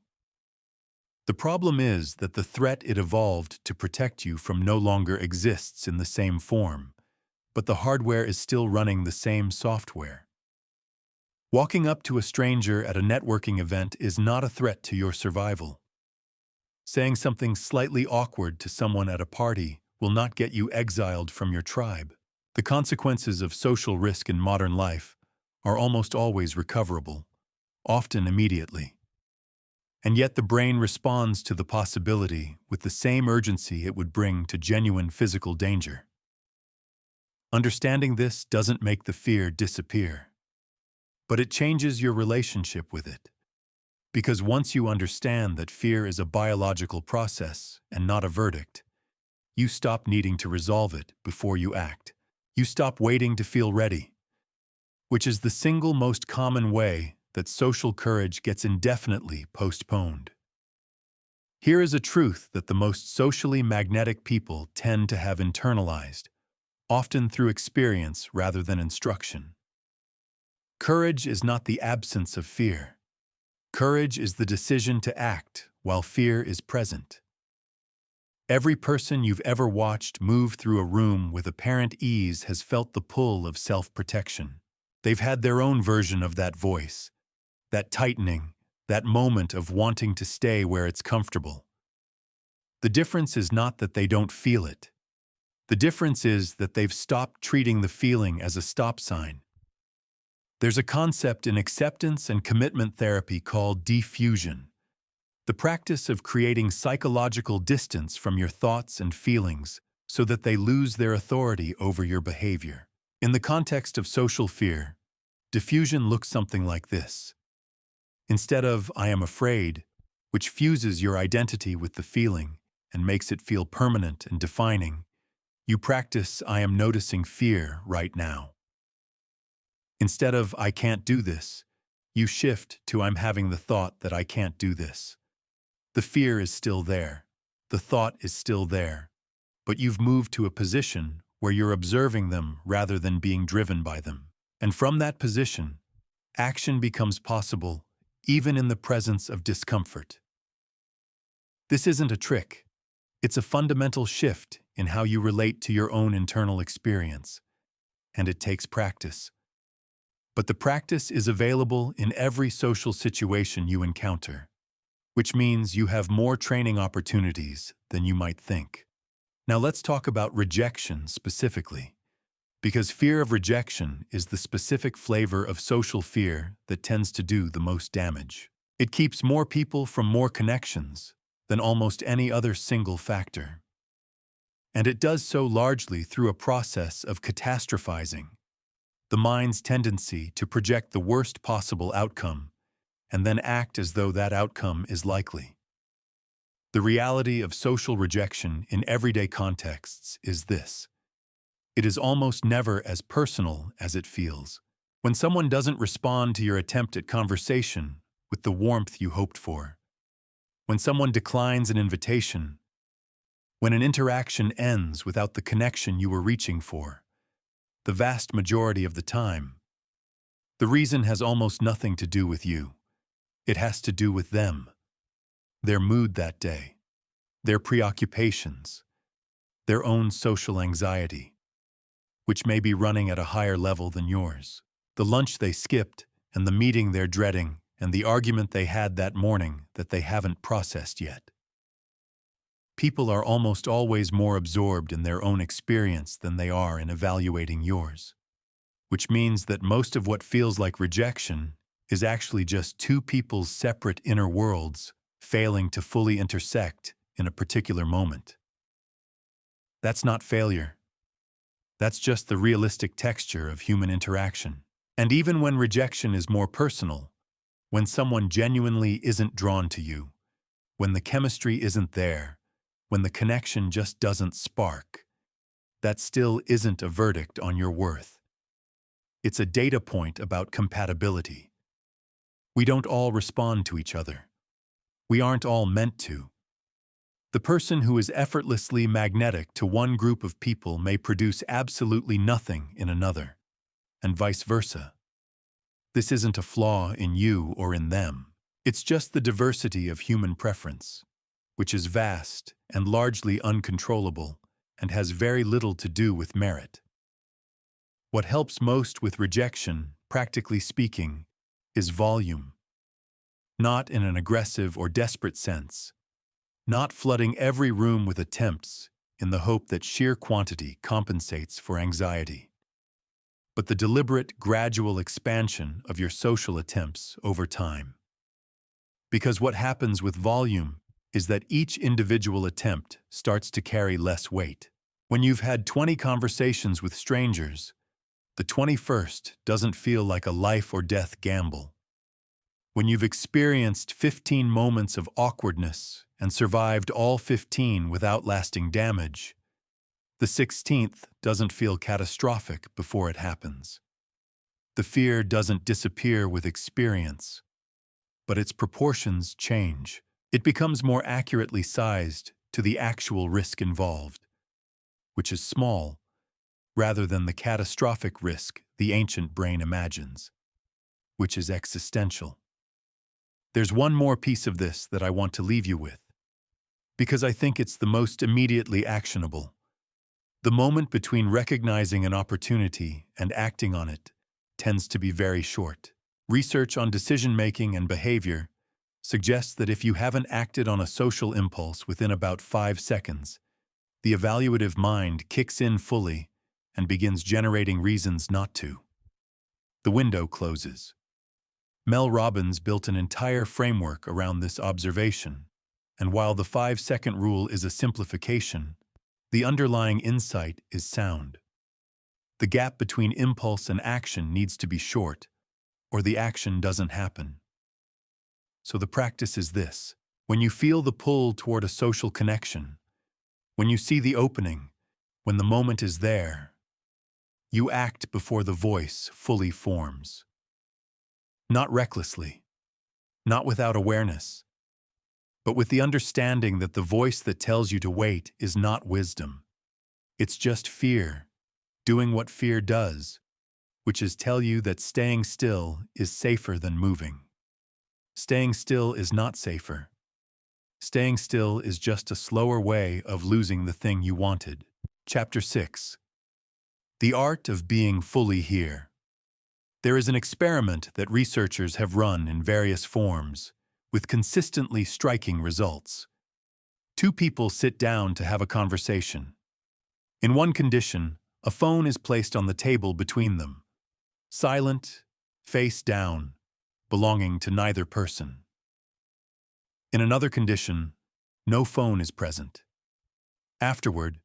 The problem is that the threat it evolved to protect you from no longer exists in the same form, but the hardware is still running the same software. Walking up to a stranger at a networking event is not a threat to your survival. Saying something slightly awkward to someone at a party will not get you exiled from your tribe. The consequences of social risk in modern life are almost always recoverable, often immediately. And yet the brain responds to the possibility with the same urgency it would bring to genuine physical danger. Understanding this doesn't make the fear disappear, but it changes your relationship with it. Because once you understand that fear is a biological process and not a verdict, you stop needing to resolve it before you act. You stop waiting to feel ready, which is the single most common way that social courage gets indefinitely postponed. Here is a truth that the most socially magnetic people tend to have internalized, often through experience rather than instruction. Courage is not the absence of fear. Courage is the decision to act while fear is present. Every person you've ever watched move through a room with apparent ease has felt the pull of self-protection. They've had their own version of that voice, that tightening, that moment of wanting to stay where it's comfortable. The difference is not that they don't feel it. The difference is that they've stopped treating the feeling as a stop sign. There's a concept in acceptance and commitment therapy called diffusion. The practice of creating psychological distance from your thoughts and feelings so that they lose their authority over your behavior. In the context of social fear, diffusion looks something like this. Instead of "I am afraid," which fuses your identity with the feeling and makes it feel permanent and defining, you practice "I am noticing fear right now." Instead of "I can't do this," you shift to "I'm having the thought that I can't do this." The fear is still there. The thought is still there. But you've moved to a position where you're observing them rather than being driven by them. And from that position, action becomes possible even in the presence of discomfort. This isn't a trick. It's a fundamental shift in how you relate to your own internal experience. And it takes practice. But the practice is available in every social situation you encounter, which means you have more training opportunities than you might think. Now let's talk about rejection specifically, because fear of rejection is the specific flavor of social fear that tends to do the most damage. It keeps more people from more connections than almost any other single factor. And it does so largely through a process of catastrophizing, the mind's tendency to project the worst possible outcome and then act as though that outcome is likely. The reality of social rejection in everyday contexts is this. It is almost never as personal as it feels. When someone doesn't respond to your attempt at conversation with the warmth you hoped for, when someone declines an invitation, when an interaction ends without the connection you were reaching for, the vast majority of the time, the reason has almost nothing to do with you. It has to do with them, their mood that day, their preoccupations, their own social anxiety, which may be running at a higher level than yours. The lunch they skipped, and the meeting they're dreading, and the argument they had that morning that they haven't processed yet. People are almost always more absorbed in their own experience than they are in evaluating yours, which means that most of what feels like rejection is actually just two people's separate inner worlds failing to fully intersect in a particular moment. That's not failure. That's just the realistic texture of human interaction. And even when rejection is more personal, when someone genuinely isn't drawn to you, when the chemistry isn't there, when the connection just doesn't spark, that still isn't a verdict on your worth. It's a data point about compatibility. We don't all respond to each other. We aren't all meant to. The person who is effortlessly magnetic to one group of people may produce absolutely nothing in another, and vice versa. This isn't a flaw in you or in them. It's just the diversity of human preference, which is vast and largely uncontrollable and has very little to do with merit. What helps most with rejection, practically speaking, is volume. Not in an aggressive or desperate sense. Not flooding every room with attempts in the hope that sheer quantity compensates for anxiety. But the deliberate, gradual expansion of your social attempts over time. Because what happens with volume is that each individual attempt starts to carry less weight. When you've had 20 conversations with strangers, the 21st doesn't feel like a life or death gamble. When you've experienced 15 moments of awkwardness and survived all 15 without lasting damage, the 16th doesn't feel catastrophic before it happens. The fear doesn't disappear with experience, but its proportions change. It becomes more accurately sized to the actual risk involved, which is small, rather than the catastrophic risk the ancient brain imagines, which is existential. There's one more piece of this that I want to leave you with, because I think it's the most immediately actionable. The moment between recognizing an opportunity and acting on it tends to be very short. Research on decision-making and behavior suggests that if you haven't acted on a social impulse within about 5 seconds, the evaluative mind kicks in fully and begins generating reasons not to. The window closes. Mel Robbins built an entire framework around this observation, and while the 5-second rule is a simplification, the underlying insight is sound. The gap between impulse and action needs to be short, or the action doesn't happen. So the practice is this: when you feel the pull toward a social connection, when you see the opening, when the moment is there, you act before the voice fully forms. Not recklessly, not without awareness, but with the understanding that the voice that tells you to wait is not wisdom. It's just fear, doing what fear does, which is tell you that staying still is safer than moving. Staying still is not safer. Staying still is just a slower way of losing the thing you wanted. Chapter 6. The Art of Being Fully Here. There is an experiment that researchers have run in various forms, with consistently striking results. Two people sit down to have a conversation. In one condition, a phone is placed on the table between them, silent, face down, belonging to neither person. In another condition, no phone is present. Afterward,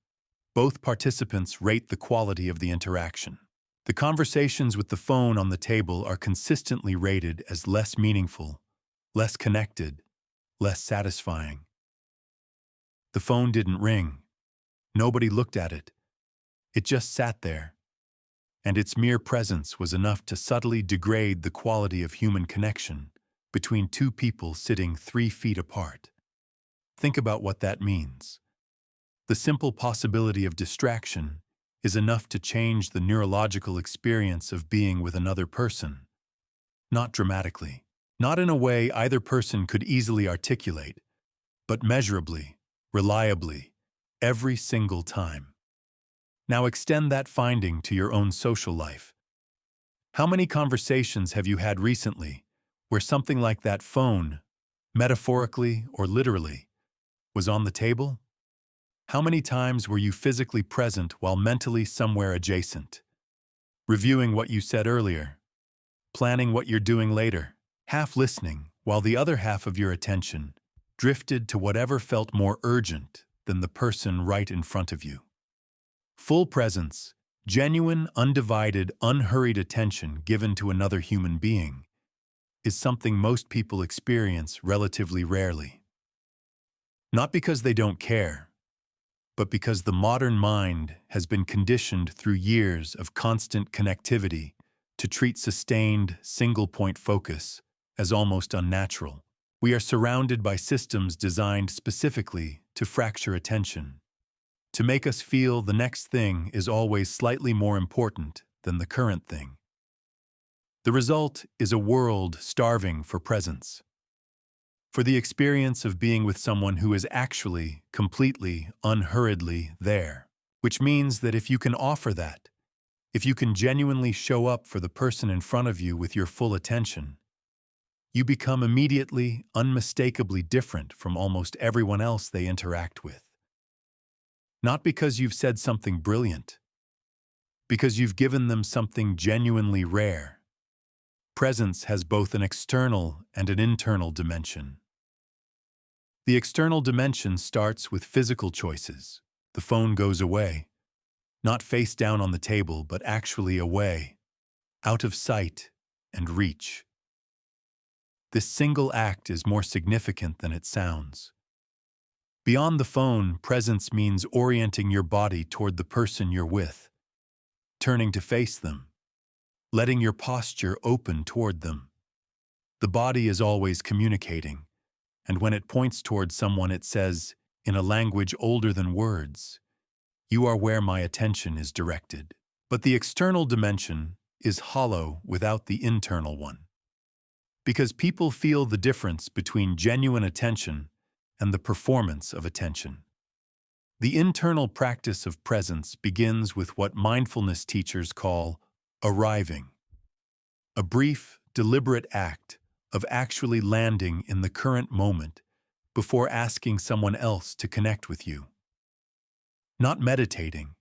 both participants rate the quality of the interaction. The conversations with the phone on the table are consistently rated as less meaningful, less connected, less satisfying. The phone didn't ring. Nobody looked at it. It just sat there, and its mere presence was enough to subtly degrade the quality of human connection between two people sitting 3 feet apart. Think about what that means. The simple possibility of distraction is enough to change the neurological experience of being with another person. Not dramatically, not in a way either person could easily articulate, but measurably, reliably, every single time. Now extend that finding to your own social life. How many conversations have you had recently where something like that phone, metaphorically or literally, was on the table? How many times were you physically present while mentally somewhere adjacent? Reviewing what you said earlier, planning what you're doing later, half listening while the other half of your attention drifted to whatever felt more urgent than the person right in front of you. Full presence, genuine, undivided, unhurried attention given to another human being is something most people experience relatively rarely. Not because they don't care, but because the modern mind has been conditioned through years of constant connectivity to treat sustained, single-point focus as almost unnatural. We are surrounded by systems designed specifically to fracture attention, to make us feel the next thing is always slightly more important than the current thing. The result is a world starving for presence, for the experience of being with someone who is actually, completely, unhurriedly there. Which means that if you can offer that, if you can genuinely show up for the person in front of you with your full attention, you become immediately, unmistakably different from almost everyone else they interact with. Not because you've said something brilliant, because you've given them something genuinely rare. Presence has both an external and an internal dimension. The external dimension starts with physical choices. The phone goes away, not face down on the table, but actually away, out of sight and reach. This single act is more significant than it sounds. Beyond the phone, presence means orienting your body toward the person you're with, turning to face them, letting your posture open toward them. The body is always communicating, and when it points toward someone it says, in a language older than words, "You are where my attention is directed." But the external dimension is hollow without the internal one. Because people feel the difference between genuine attention and the performance of attention. The internal practice of presence begins with what mindfulness teachers call arriving. A brief, deliberate act of actually landing in the current moment before asking someone else to connect with you. Not meditating,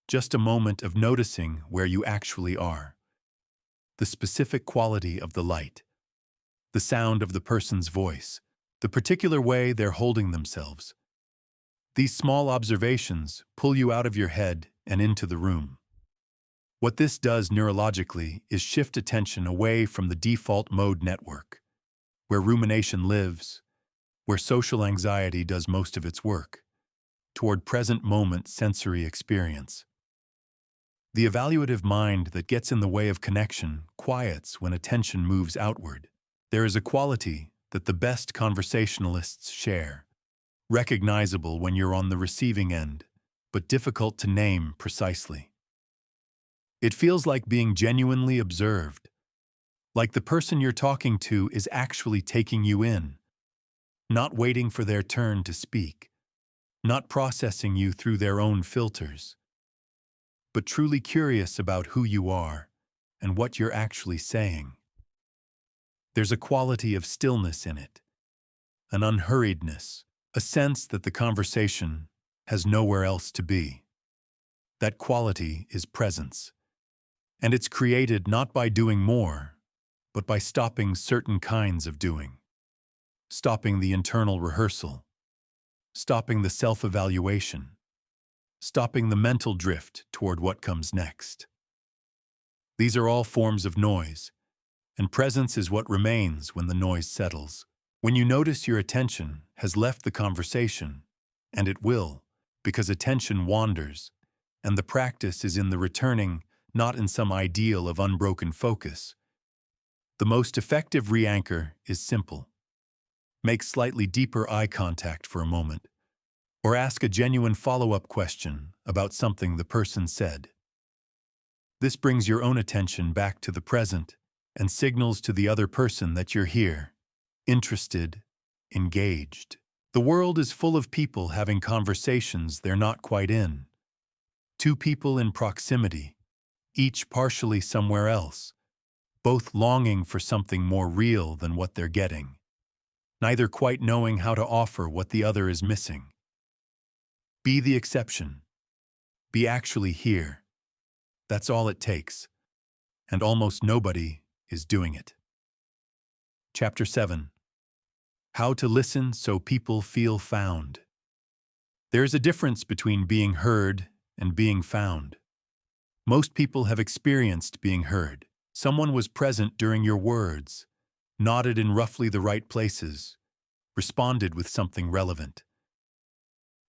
just a moment of noticing where you actually are. The specific quality of the light, the sound of the person's voice, the particular way they're holding themselves. These small observations pull you out of your head and into the room. What this does neurologically is shift attention away from the default mode network, where rumination lives, where social anxiety does most of its work, toward present moment sensory experience. The evaluative mind that gets in the way of connection quiets when attention moves outward. There is a quality that the best conversationalists share, recognizable when you're on the receiving end, but difficult to name precisely. It feels like being genuinely observed, like the person you're talking to is actually taking you in, not waiting for their turn to speak, not processing you through their own filters, but truly curious about who you are and what you're actually saying. There's a quality of stillness in it, an unhurriedness, a sense that the conversation has nowhere else to be. That quality is presence, and it's created not by doing more, but by stopping certain kinds of doing, stopping the internal rehearsal, stopping the self-evaluation, stopping the mental drift toward what comes next. These are all forms of noise, and presence is what remains when the noise settles. When you notice your attention has left the conversation, and it will, because attention wanders, and the practice is in the returning, not in some ideal of unbroken focus. The most effective re-anchor is simple. Make slightly deeper eye contact for a moment, or ask a genuine follow-up question about something the person said. This brings your own attention back to the present and signals to the other person that you're here, interested, engaged. The world is full of people having conversations they're not quite in. Two people in proximity, each partially somewhere else, both longing for something more real than what they're getting, neither quite knowing how to offer what the other is missing. Be the exception. Be actually here. That's all it takes, and almost nobody is doing it. Chapter 7. How to listen so people feel found. There is a difference between being heard and being found. Most people have experienced being heard. Someone was present during your words, nodded in roughly the right places, responded with something relevant.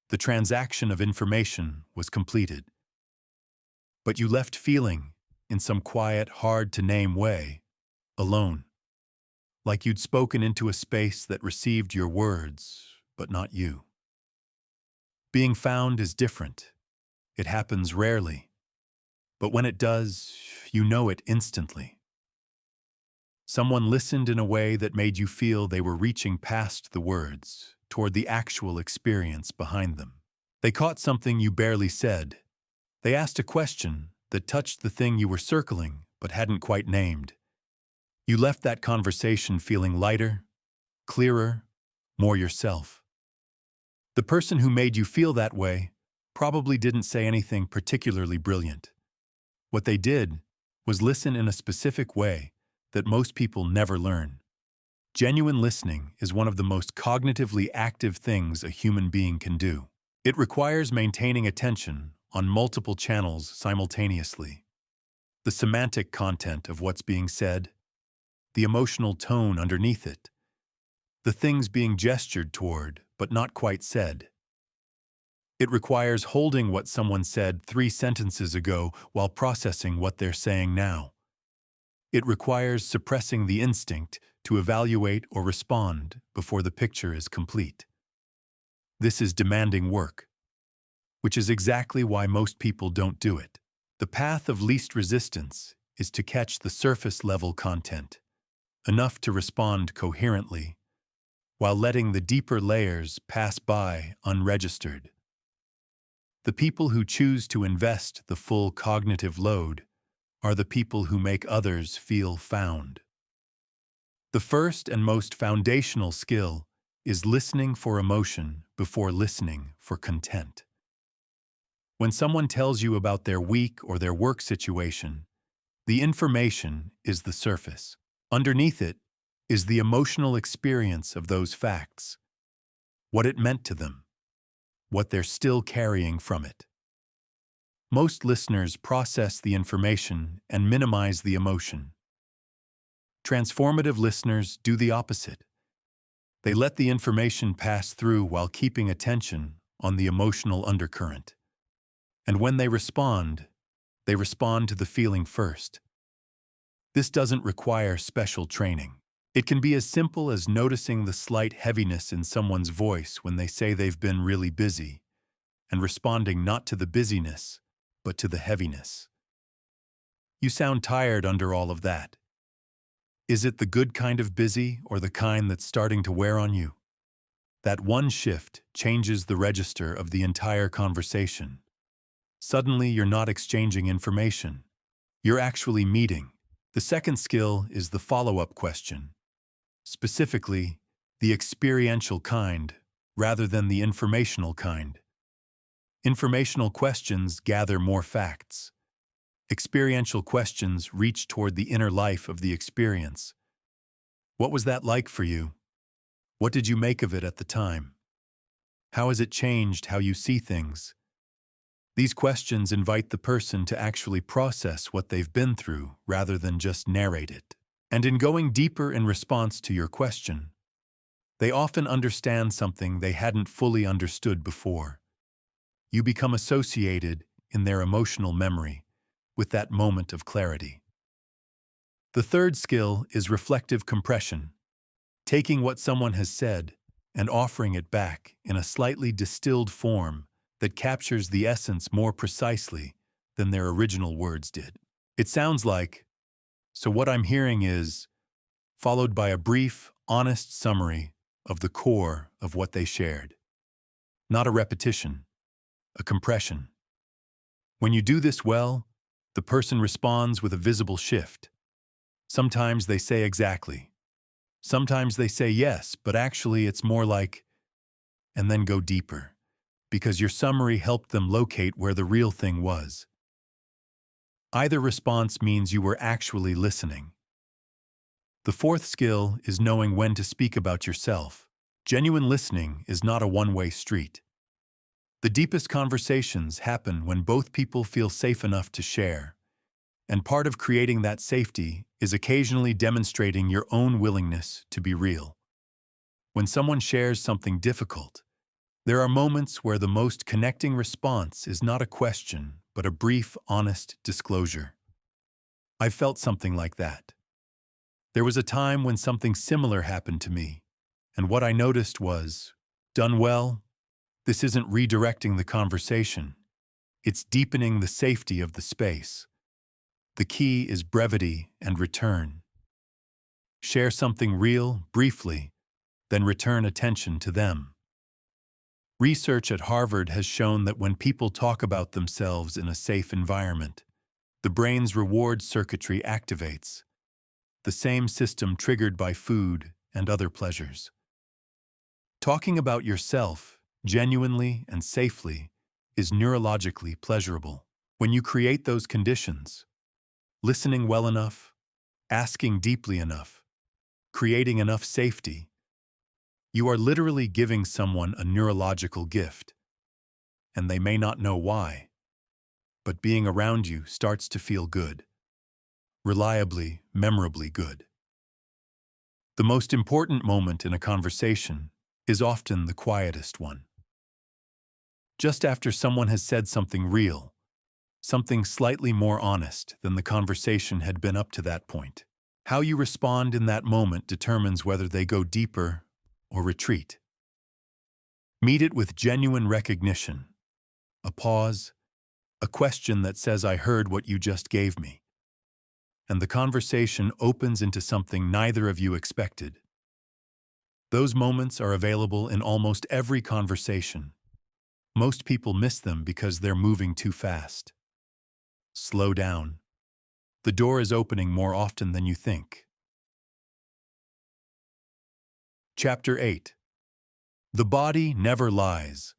The transaction of information was completed. But you left feeling, in some quiet, hard-to-name way, alone. Like you'd spoken into a space that received your words, but not you. Being found is different. It happens rarely. But when it does, you know it instantly. Someone listened in a way that made you feel they were reaching past the words, toward the actual experience behind them. They caught something you barely said. They asked a question that touched the thing you were circling but hadn't quite named. You left that conversation feeling lighter, clearer, more yourself. The person who made you feel that way probably didn't say anything particularly brilliant. What they did was listen in a specific way that most people never learn. Genuine listening is one of the most cognitively active things a human being can do. It requires maintaining attention on multiple channels simultaneously. The semantic content of what's being said, the emotional tone underneath it, the things being gestured toward but not quite said. It requires holding what someone said 3 sentences ago while processing what they're saying now. It requires suppressing the instinct to evaluate or respond before the picture is complete. This is demanding work, which is exactly why most people don't do it. The path of least resistance is to catch the surface-level content, enough to respond coherently, while letting the deeper layers pass by unregistered. The people who choose to invest the full cognitive load are the people who make others feel found. The first and most foundational skill is listening for emotion before listening for content. When someone tells you about their week or their work situation, the information is the surface. Underneath it, is the emotional experience of those facts, what it meant to them, what they're still carrying from it. Most listeners process the information and minimize the emotion. Transformative listeners do the opposite. They let the information pass through while keeping attention on the emotional undercurrent. And when they respond to the feeling first. This doesn't require special training. It can be as simple as noticing the slight heaviness in someone's voice when they say they've been really busy, and responding not to the busyness, but to the heaviness. You sound tired under all of that. Is it the good kind of busy or the kind that's starting to wear on you? That one shift changes the register of the entire conversation. Suddenly, you're not exchanging information. You're actually meeting. The second skill is the follow-up question. Specifically, the experiential kind, rather than the informational kind. Informational questions gather more facts. Experiential questions reach toward the inner life of the experience. What was that like for you? What did you make of it at the time? How has it changed how you see things? These questions invite the person to actually process what they've been through rather than just narrate it. And in going deeper in response to your question, they often understand something they hadn't fully understood before. You become associated in their emotional memory with that moment of clarity. The third skill is reflective compression, taking what someone has said and offering it back in a slightly distilled form that captures the essence more precisely than their original words did. It sounds like, "So what I'm hearing is," followed by a brief, honest summary of the core of what they shared. Not a repetition, a compression. When you do this well, the person responds with a visible shift. Sometimes they say exactly. Sometimes they say yes, but actually it's more like, and then go deeper, because your summary helped them locate where the real thing was. Either response means you were actually listening. The fourth skill is knowing when to speak about yourself. Genuine listening is not a one-way street. The deepest conversations happen when both people feel safe enough to share. And part of creating that safety is occasionally demonstrating your own willingness to be real. When someone shares something difficult, there are moments where the most connecting response is not a question, but a brief, honest disclosure. I felt something like that. There was a time when something similar happened to me, and what I noticed was, done well, this isn't redirecting the conversation. It's deepening the safety of the space. The key is brevity and return. Share something real, briefly, then return attention to them. Research at Harvard has shown that when people talk about themselves in a safe environment, the brain's reward circuitry activates, the same system triggered by food and other pleasures. Talking about yourself, genuinely and safely, is neurologically pleasurable. When you create those conditions, listening well enough, asking deeply enough, creating enough safety, you are literally giving someone a neurological gift, and they may not know why, but being around you starts to feel good, reliably, memorably good. The most important moment in a conversation is often the quietest one. Just after someone has said something real, something slightly more honest than the conversation had been up to that point. How you respond in that moment determines whether they go deeper or retreat. Meet it with genuine recognition, a pause, a question that says, "I heard what you just gave me," and the conversation opens into something neither of you expected. Those moments are available in almost every conversation. Most people miss them because they're moving too fast. Slow down. The door is opening more often than you think. Chapter 8. The body never lies.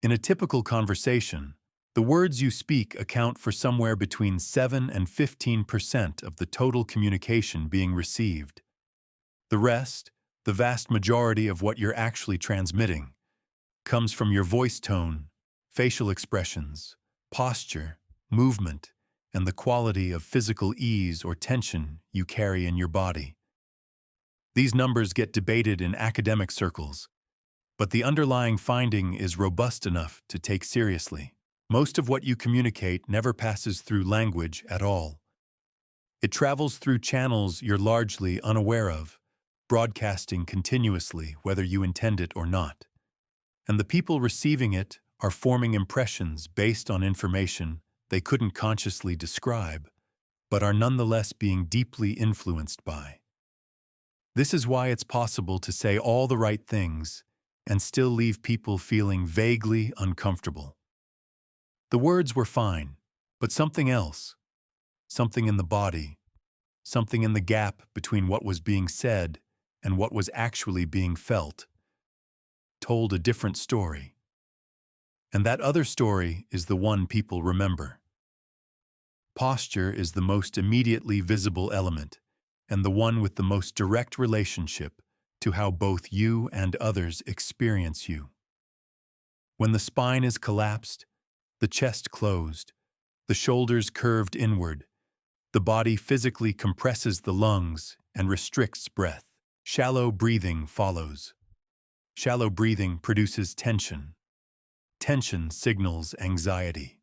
In a typical conversation, the words you speak account for somewhere between 7 and 15% of the total communication being received. The rest, the vast majority of what you're actually transmitting, comes from your voice tone, facial expressions, posture, movement, and the quality of physical ease or tension you carry in your body. These numbers get debated in academic circles, but the underlying finding is robust enough to take seriously. Most of what you communicate never passes through language at all. It travels through channels you're largely unaware of, broadcasting continuously whether you intend it or not. And the people receiving it are forming impressions based on information they couldn't consciously describe, but are nonetheless being deeply influenced by. This is why it's possible to say all the right things and still leave people feeling vaguely uncomfortable. The words were fine, but something else, something in the body, something in the gap between what was being said and what was actually being felt, told a different story. And that other story is the one people remember. Posture is the most immediately visible element, and the one with the most direct relationship to how both you and others experience you. When the spine is collapsed, the chest closed, the shoulders curved inward, the body physically compresses the lungs and restricts breath. Shallow breathing follows. Shallow breathing produces tension. Tension signals anxiety.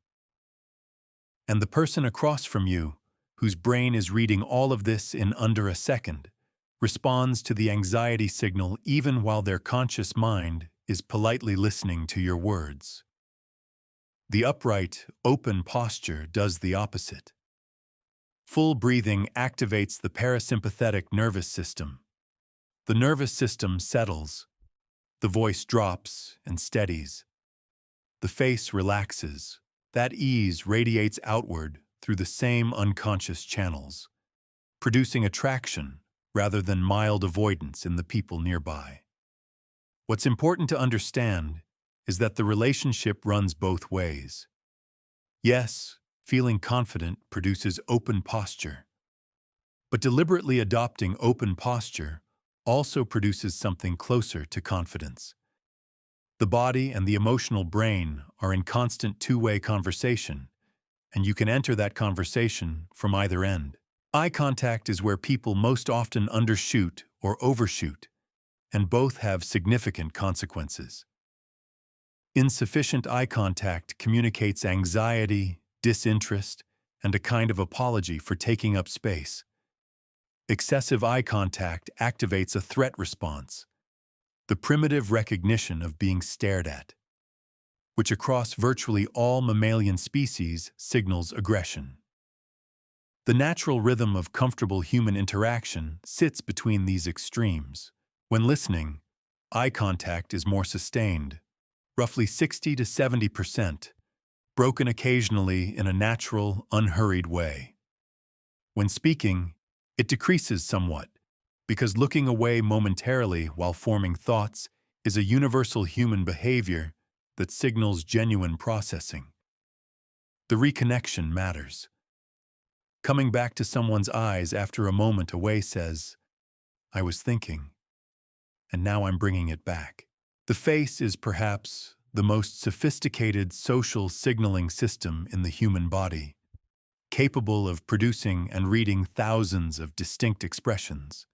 And the person across from you, whose brain is reading all of this in under a second, responds to the anxiety signal even while their conscious mind is politely listening to your words. The upright, open posture does the opposite. Full breathing activates the parasympathetic nervous system. The nervous system settles. The voice drops and steadies. The face relaxes. That ease radiates outward through the same unconscious channels, producing attraction rather than mild avoidance in the people nearby. What's important to understand is that the relationship runs both ways. Yes, feeling confident produces open posture, but deliberately adopting open posture also produces something closer to confidence. The body and the emotional brain are in constant two-way conversation, and you can enter that conversation from either end. Eye contact is where people most often undershoot or overshoot, and both have significant consequences. Insufficient eye contact communicates anxiety, disinterest, and a kind of apology for taking up space. Excessive eye contact activates a threat response, the primitive recognition of being stared at, which across virtually all mammalian species signals aggression. The natural rhythm of comfortable human interaction sits between these extremes. When listening, eye contact is more sustained, roughly 60 to 70%, broken occasionally in a natural, unhurried way. When speaking, it decreases somewhat, because looking away momentarily while forming thoughts is a universal human behavior that signals genuine processing. The reconnection matters. Coming back to someone's eyes after a moment away says, "I was thinking, and now I'm bringing it back." The face is perhaps the most sophisticated social signaling system in the human body, capable of producing and reading thousands of distinct expressions,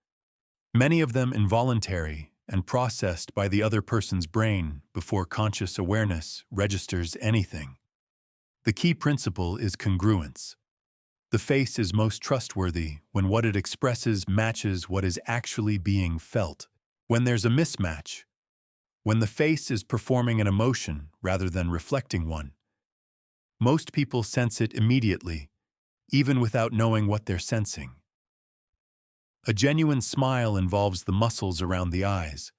many of them involuntary and processed by the other person's brain before conscious awareness registers anything. The key principle is congruence. The face is most trustworthy when what it expresses matches what is actually being felt. When there's a mismatch, when the face is performing an emotion rather than reflecting one, most people sense it immediately, even without knowing what they're sensing. A genuine smile involves the muscles around the eyes.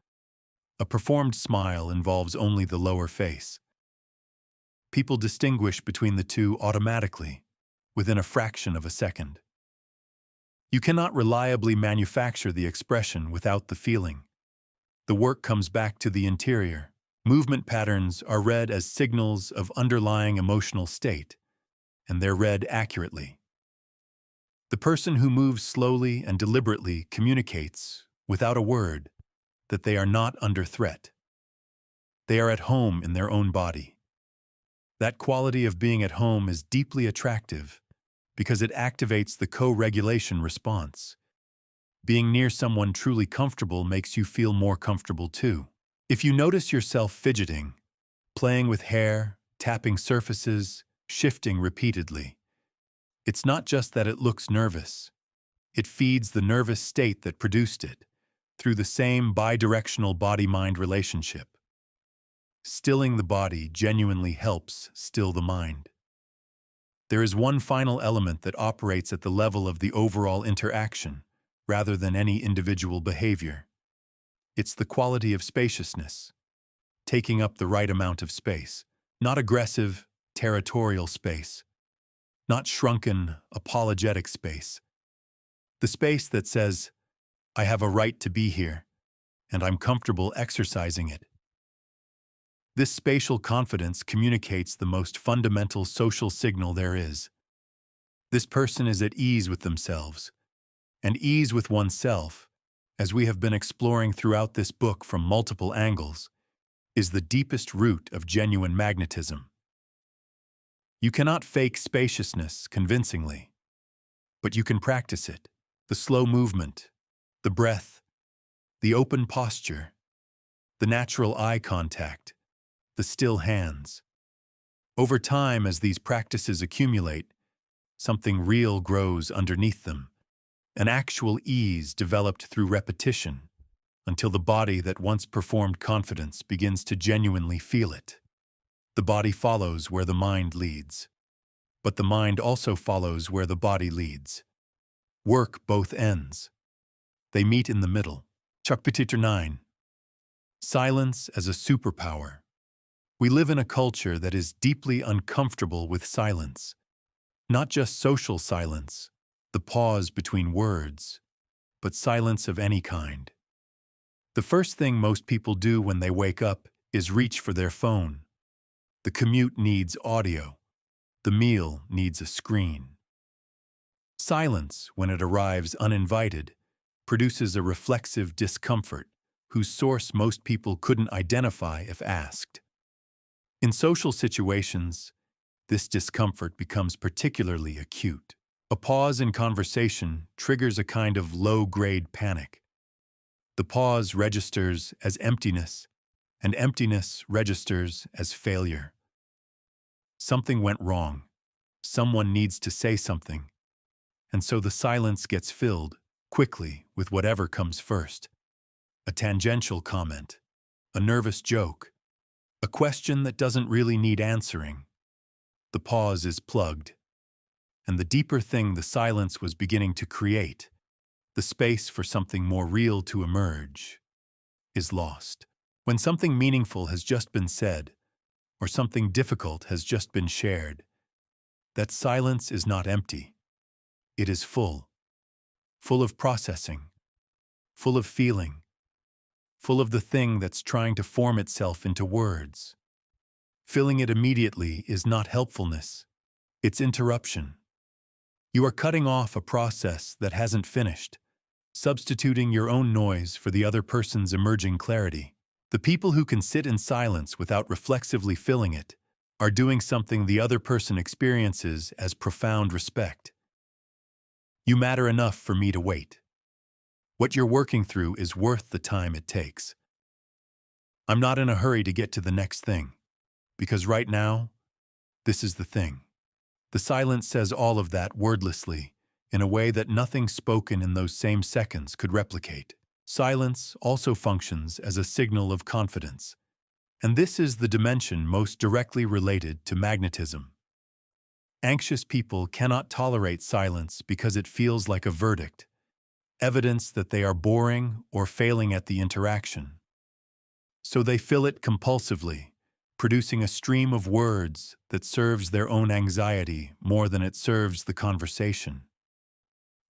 A performed smile involves only the lower face. People distinguish between the two automatically, within a fraction of a second. You cannot reliably manufacture the expression without the feeling. The work comes back to the interior. Movement patterns are read as signals of underlying emotional state, and they're read accurately. The person who moves slowly and deliberately communicates, without a word, that they are not under threat. They are at home in their own body. That quality of being at home is deeply attractive because it activates the co-regulation response. Being near someone truly comfortable makes you feel more comfortable too. If you notice yourself fidgeting, playing with hair, tapping surfaces, shifting repeatedly, it's not just that it looks nervous. It feeds the nervous state that produced it through the same bidirectional body-mind relationship. Stilling the body genuinely helps still the mind. There is one final element that operates at the level of the overall interaction, rather than any individual behavior. It's the quality of spaciousness, taking up the right amount of space, not aggressive, territorial space, not shrunken, apologetic space. The space that says, I have a right to be here, and I'm comfortable exercising it. This spatial confidence communicates the most fundamental social signal there is. This person is at ease with themselves, and ease with oneself, as we have been exploring throughout this book from multiple angles, is the deepest root of genuine magnetism. You cannot fake spaciousness convincingly, but you can practice it. The slow movement, the breath, the open posture, the natural eye contact, the still hands. Over time, as these practices accumulate, something real grows underneath them, an actual ease developed through repetition, until the body that once performed confidence begins to genuinely feel it. The body follows where the mind leads, but the mind also follows where the body leads. Work both ends. They meet in the middle. Chapter 9. Silence as a superpower. We live in a culture that is deeply uncomfortable with silence. Not just social silence, the pause between words, but silence of any kind. The first thing most people do when they wake up is reach for their phone. The commute needs audio. The meal needs a screen. Silence, when it arrives uninvited, produces a reflexive discomfort whose source most people couldn't identify if asked. In social situations, this discomfort becomes particularly acute. A pause in conversation triggers a kind of low-grade panic. The pause registers as emptiness, and emptiness registers as failure. Something went wrong. Someone needs to say something. And so the silence gets filled, quickly, with whatever comes first. A tangential comment, a nervous joke, a question that doesn't really need answering. The pause is plugged. And the deeper thing the silence was beginning to create, the space for something more real to emerge, is lost. When something meaningful has just been said, or something difficult has just been shared, that silence is not empty. It is full. Full of processing, full of feeling, full of the thing that's trying to form itself into words. Filling it immediately is not helpfulness, it's interruption. You are cutting off a process that hasn't finished, substituting your own noise for the other person's emerging clarity. The people who can sit in silence without reflexively filling it are doing something the other person experiences as profound respect. You matter enough for me to wait. What you're working through is worth the time it takes. I'm not in a hurry to get to the next thing, because right now, this is the thing. The silence says all of that wordlessly, in a way that nothing spoken in those same seconds could replicate. Silence also functions as a signal of confidence, and this is the dimension most directly related to magnetism. Anxious people cannot tolerate silence because it feels like a verdict, evidence that they are boring or failing at the interaction. So they fill it compulsively, producing a stream of words that serves their own anxiety more than it serves the conversation.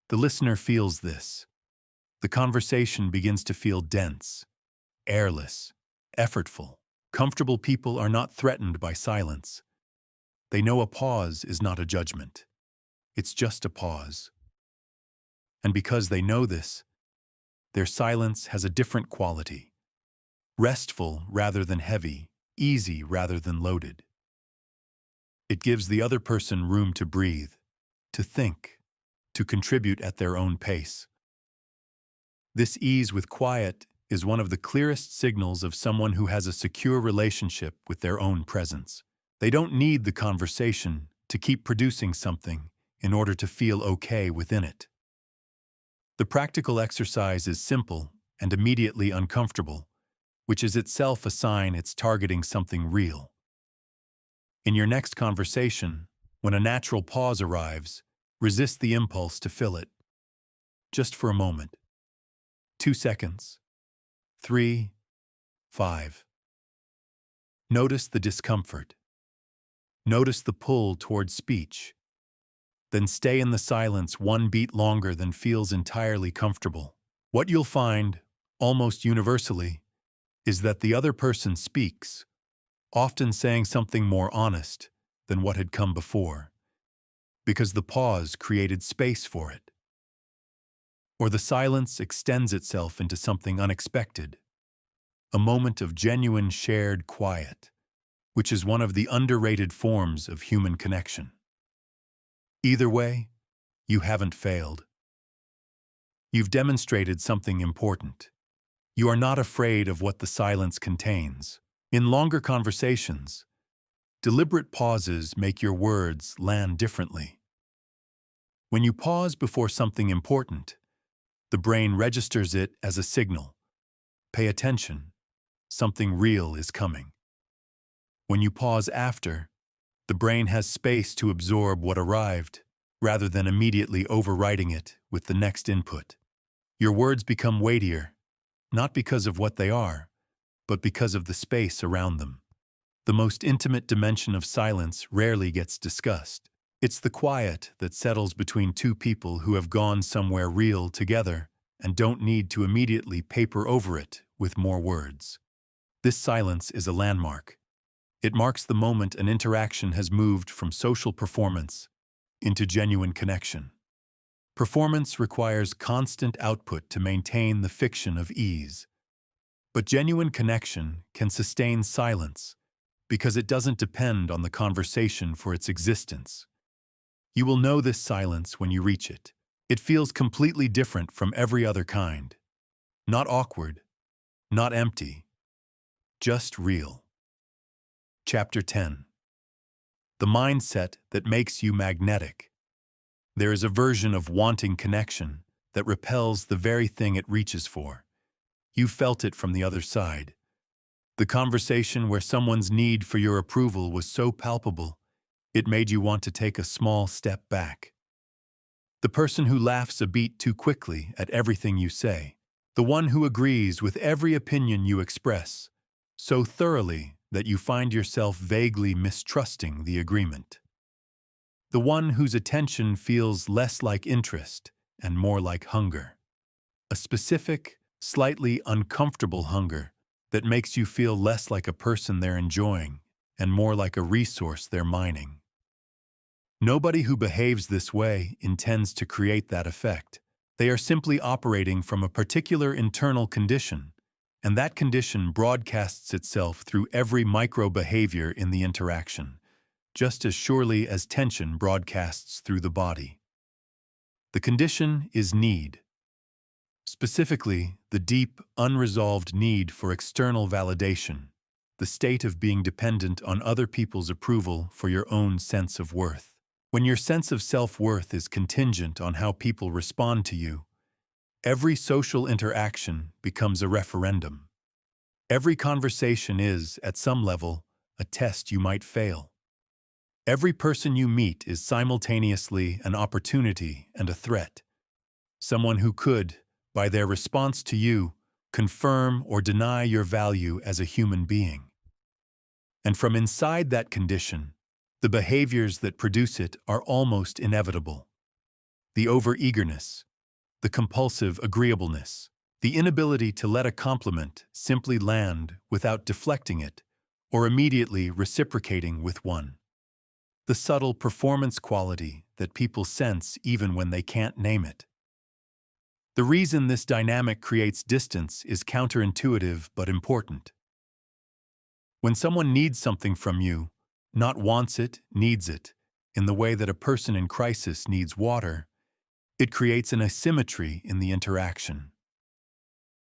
The listener feels this. The conversation begins to feel dense, airless, effortful. Comfortable people are not threatened by silence. They know a pause is not a judgment. It's just a pause. And because they know this, their silence has a different quality. Restful rather than heavy, easy rather than loaded. It gives the other person room to breathe, to think, to contribute at their own pace. This ease with quiet is one of the clearest signals of someone who has a secure relationship with their own presence. They don't need the conversation to keep producing something in order to feel okay within it. The practical exercise is simple and immediately uncomfortable, which is itself a sign it's targeting something real. In your next conversation, when a natural pause arrives, resist the impulse to fill it. Just for a moment. 2 seconds. 3, 5. Notice the discomfort. Notice the pull toward speech. Then stay in the silence one beat longer than feels entirely comfortable. What you'll find, almost universally, is that the other person speaks, often saying something more honest than what had come before, because the pause created space for it. Or the silence extends itself into something unexpected, a moment of genuine shared quiet, which is one of the underrated forms of human connection. Either way, you haven't failed. You've demonstrated something important. You are not afraid of what the silence contains. In longer conversations, deliberate pauses make your words land differently. When you pause before something important, the brain registers it as a signal. Pay attention. Something real is coming. When you pause after, the brain has space to absorb what arrived, rather than immediately overwriting it with the next input. Your words become weightier, not because of what they are, but because of the space around them. The most intimate dimension of silence rarely gets discussed. It's the quiet that settles between two people who have gone somewhere real together and don't need to immediately paper over it with more words. This silence is a landmark. It marks the moment an interaction has moved from social performance into genuine connection. Performance requires constant output to maintain the fiction of ease. But genuine connection can sustain silence because it doesn't depend on the conversation for its existence. You will know this silence when you reach it. It feels completely different from every other kind. Not awkward, not empty, just real. Chapter 10. The mindset that makes you magnetic. There is a version of wanting connection that repels the very thing it reaches for. You felt it from the other side. The conversation where someone's need for your approval was so palpable, it made you want to take a small step back. The person who laughs a beat too quickly at everything you say. The one who agrees with every opinion you express, so thoroughly that you find yourself vaguely mistrusting the agreement. The one whose attention feels less like interest and more like hunger. A specific, slightly uncomfortable hunger that makes you feel less like a person they're enjoying and more like a resource they're mining. Nobody who behaves this way intends to create that effect. They are simply operating from a particular internal condition, and that condition broadcasts itself through every micro-behavior in the interaction, just as surely as tension broadcasts through the body. The condition is need. Specifically, the deep, unresolved need for external validation, the state of being dependent on other people's approval for your own sense of worth. When your sense of self-worth is contingent on how people respond to you, every social interaction becomes a referendum. Every conversation is, at some level, a test you might fail. Every person you meet is simultaneously an opportunity and a threat. Someone who could, by their response to you, confirm or deny your value as a human being. And from inside that condition, the behaviors that produce it are almost inevitable. The over-eagerness, the compulsive agreeableness, the inability to let a compliment simply land without deflecting it or immediately reciprocating with one. The subtle performance quality that people sense even when they can't name it. The reason this dynamic creates distance is counterintuitive but important. When someone needs something from you, not wants it, needs it, in the way that a person in crisis needs water, it creates an asymmetry in the interaction.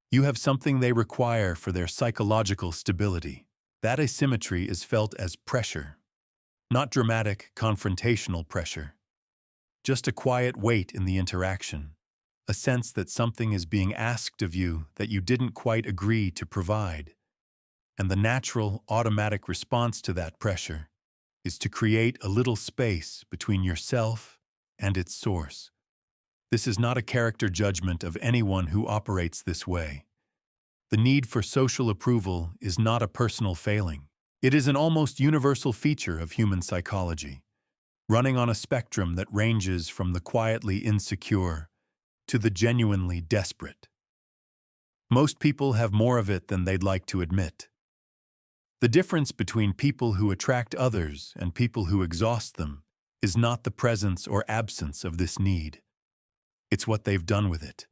You have something they require for their psychological stability. That asymmetry is felt as pressure, not dramatic, confrontational pressure, just a quiet weight in the interaction, a sense that something is being asked of you that you didn't quite agree to provide. And the natural, automatic response to that pressure is to create a little space between yourself and its source. This is not a character judgment of anyone who operates this way. The need for social approval is not a personal failing. It is an almost universal feature of human psychology, running on a spectrum that ranges from the quietly insecure to the genuinely desperate. Most people have more of it than they'd like to admit. The difference between people who attract others and people who exhaust them is not the presence or absence of this need. It's what they've done with it.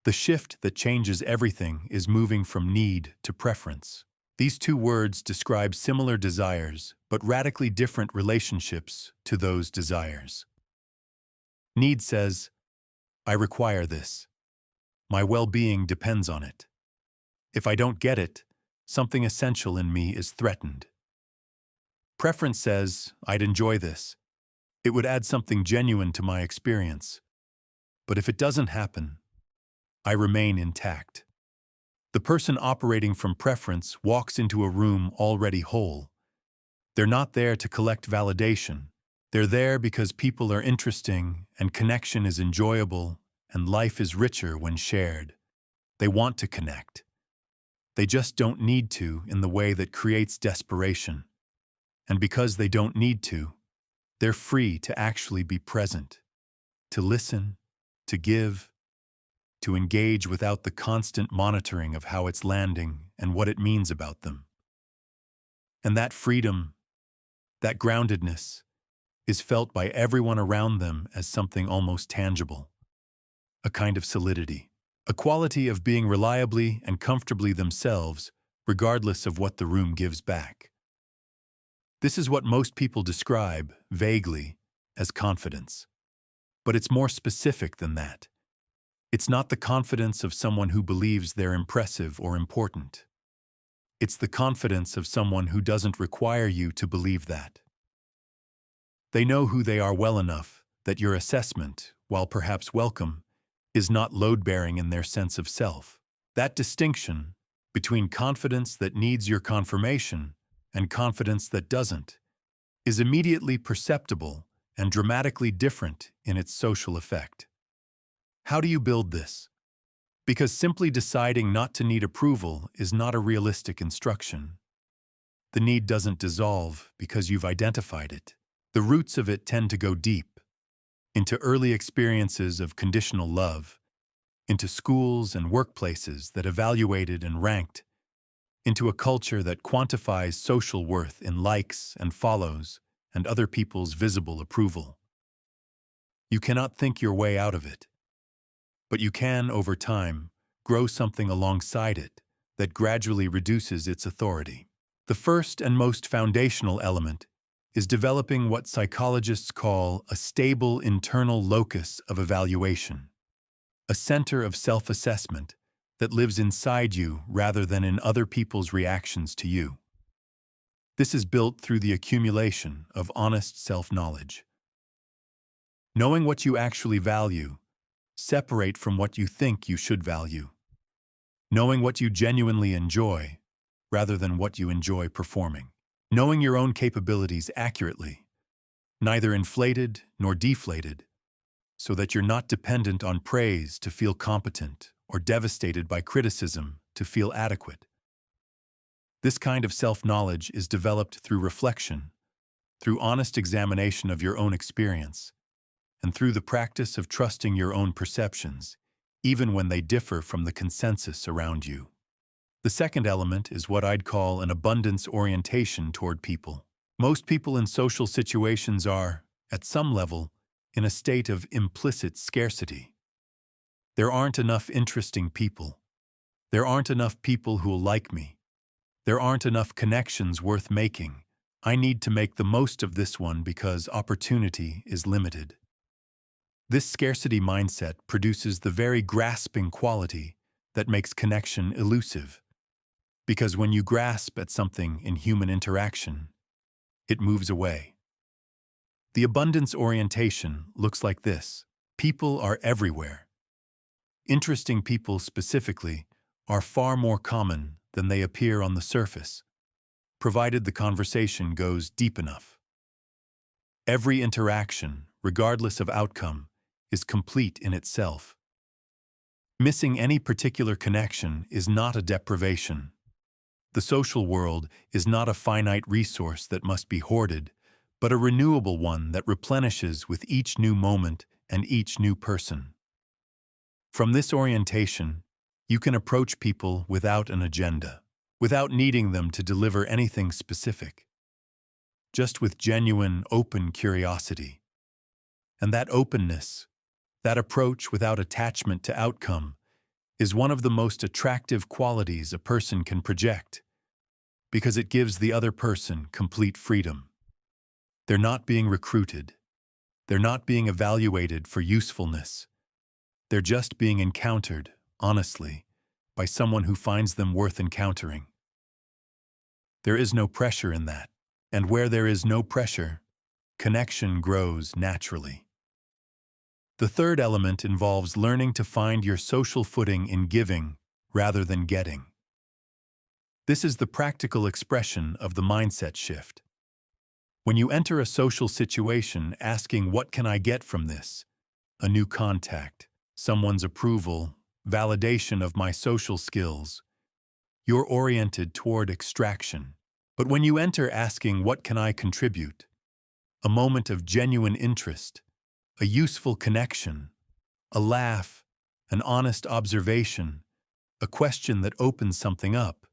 The shift that changes everything is moving from need to preference. These two words describe similar desires, but radically different relationships to those desires. Need says, I require this. My well-being depends on it. If I don't get it, something essential in me is threatened. Preference says, I'd enjoy this. It would add something genuine to my experience. But if it doesn't happen, I remain intact. The person operating from preference walks into a room already whole. They're not there to collect validation. They're there because people are interesting and connection is enjoyable and life is richer when shared. They want to connect. They just don't need to in the way that creates desperation. And because they don't need to, they're free to actually be present, to listen, to give, to engage without the constant monitoring of how it's landing and what it means about them. And that freedom, that groundedness, is felt by everyone around them as something almost tangible, a kind of solidity, a quality of being reliably and comfortably themselves, regardless of what the room gives back. This is what most people describe, vaguely, as confidence. But it's more specific than that. It's not the confidence of someone who believes they're impressive or important. It's the confidence of someone who doesn't require you to believe that. They know who they are well enough that your assessment, while perhaps welcome, is not load-bearing in their sense of self. That distinction between confidence that needs your confirmation and confidence that doesn't is immediately perceptible and dramatically different in its social effect. How do you build this? Because simply deciding not to need approval is not a realistic instruction. The need doesn't dissolve because you've identified it. The roots of it tend to go deep, into early experiences of conditional love, into schools and workplaces that evaluated and ranked, into a culture that quantifies social worth in likes and follows and other people's visible approval. You cannot think your way out of it, but you can, over time, grow something alongside it that gradually reduces its authority. The first and most foundational element is developing what psychologists call a stable internal locus of evaluation, a center of self-assessment that lives inside you rather than in other people's reactions to you. This is built through the accumulation of honest self-knowledge. Knowing what you actually value, separate from what you think you should value. Knowing what you genuinely enjoy, rather than what you enjoy performing. Knowing your own capabilities accurately, neither inflated nor deflated, so that you're not dependent on praise to feel competent or devastated by criticism to feel adequate. This kind of self-knowledge is developed through reflection, through honest examination of your own experience, and through the practice of trusting your own perceptions, even when they differ from the consensus around you. The second element is what I'd call an abundance orientation toward people. Most people in social situations are, at some level, in a state of implicit scarcity. There aren't enough interesting people. There aren't enough people who'll like me. There aren't enough connections worth making. I need to make the most of this one because opportunity is limited. This scarcity mindset produces the very grasping quality that makes connection elusive. Because when you grasp at something in human interaction, it moves away. The abundance orientation looks like this. People are everywhere. Interesting people specifically are far more common than they appear on the surface, provided the conversation goes deep enough. Every interaction, regardless of outcome, is complete in itself. Missing any particular connection is not a deprivation. The social world is not a finite resource that must be hoarded, but a renewable one that replenishes with each new moment and each new person. From this orientation, you can approach people without an agenda, without needing them to deliver anything specific, just with genuine, open curiosity. And that openness, that approach without attachment to outcome, is one of the most attractive qualities a person can project, because it gives the other person complete freedom. They're not being recruited. They're not being evaluated for usefulness. They're just being encountered, honestly, by someone who finds them worth encountering. There is no pressure in that, and where there is no pressure, connection grows naturally. The third element involves learning to find your social footing in giving rather than getting. This is the practical expression of the mindset shift. When you enter a social situation asking, "What can I get from this?" A new contact, someone's approval, validation of my social skills, you're oriented toward extraction. But when you enter asking, "What can I contribute?" A moment of genuine interest, a useful connection, a laugh, an honest observation, a question that opens something up,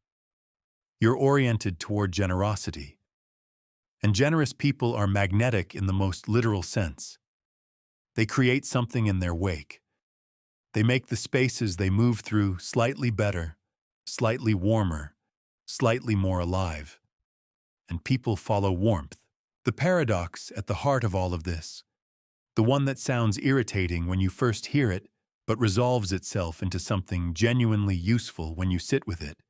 you're oriented toward generosity. And generous people are magnetic in the most literal sense. They create something in their wake. They make the spaces they move through slightly better, slightly warmer, slightly more alive. And people follow warmth. The paradox at the heart of all of this, the one that sounds irritating when you first hear it, but resolves itself into something genuinely useful when you sit with it,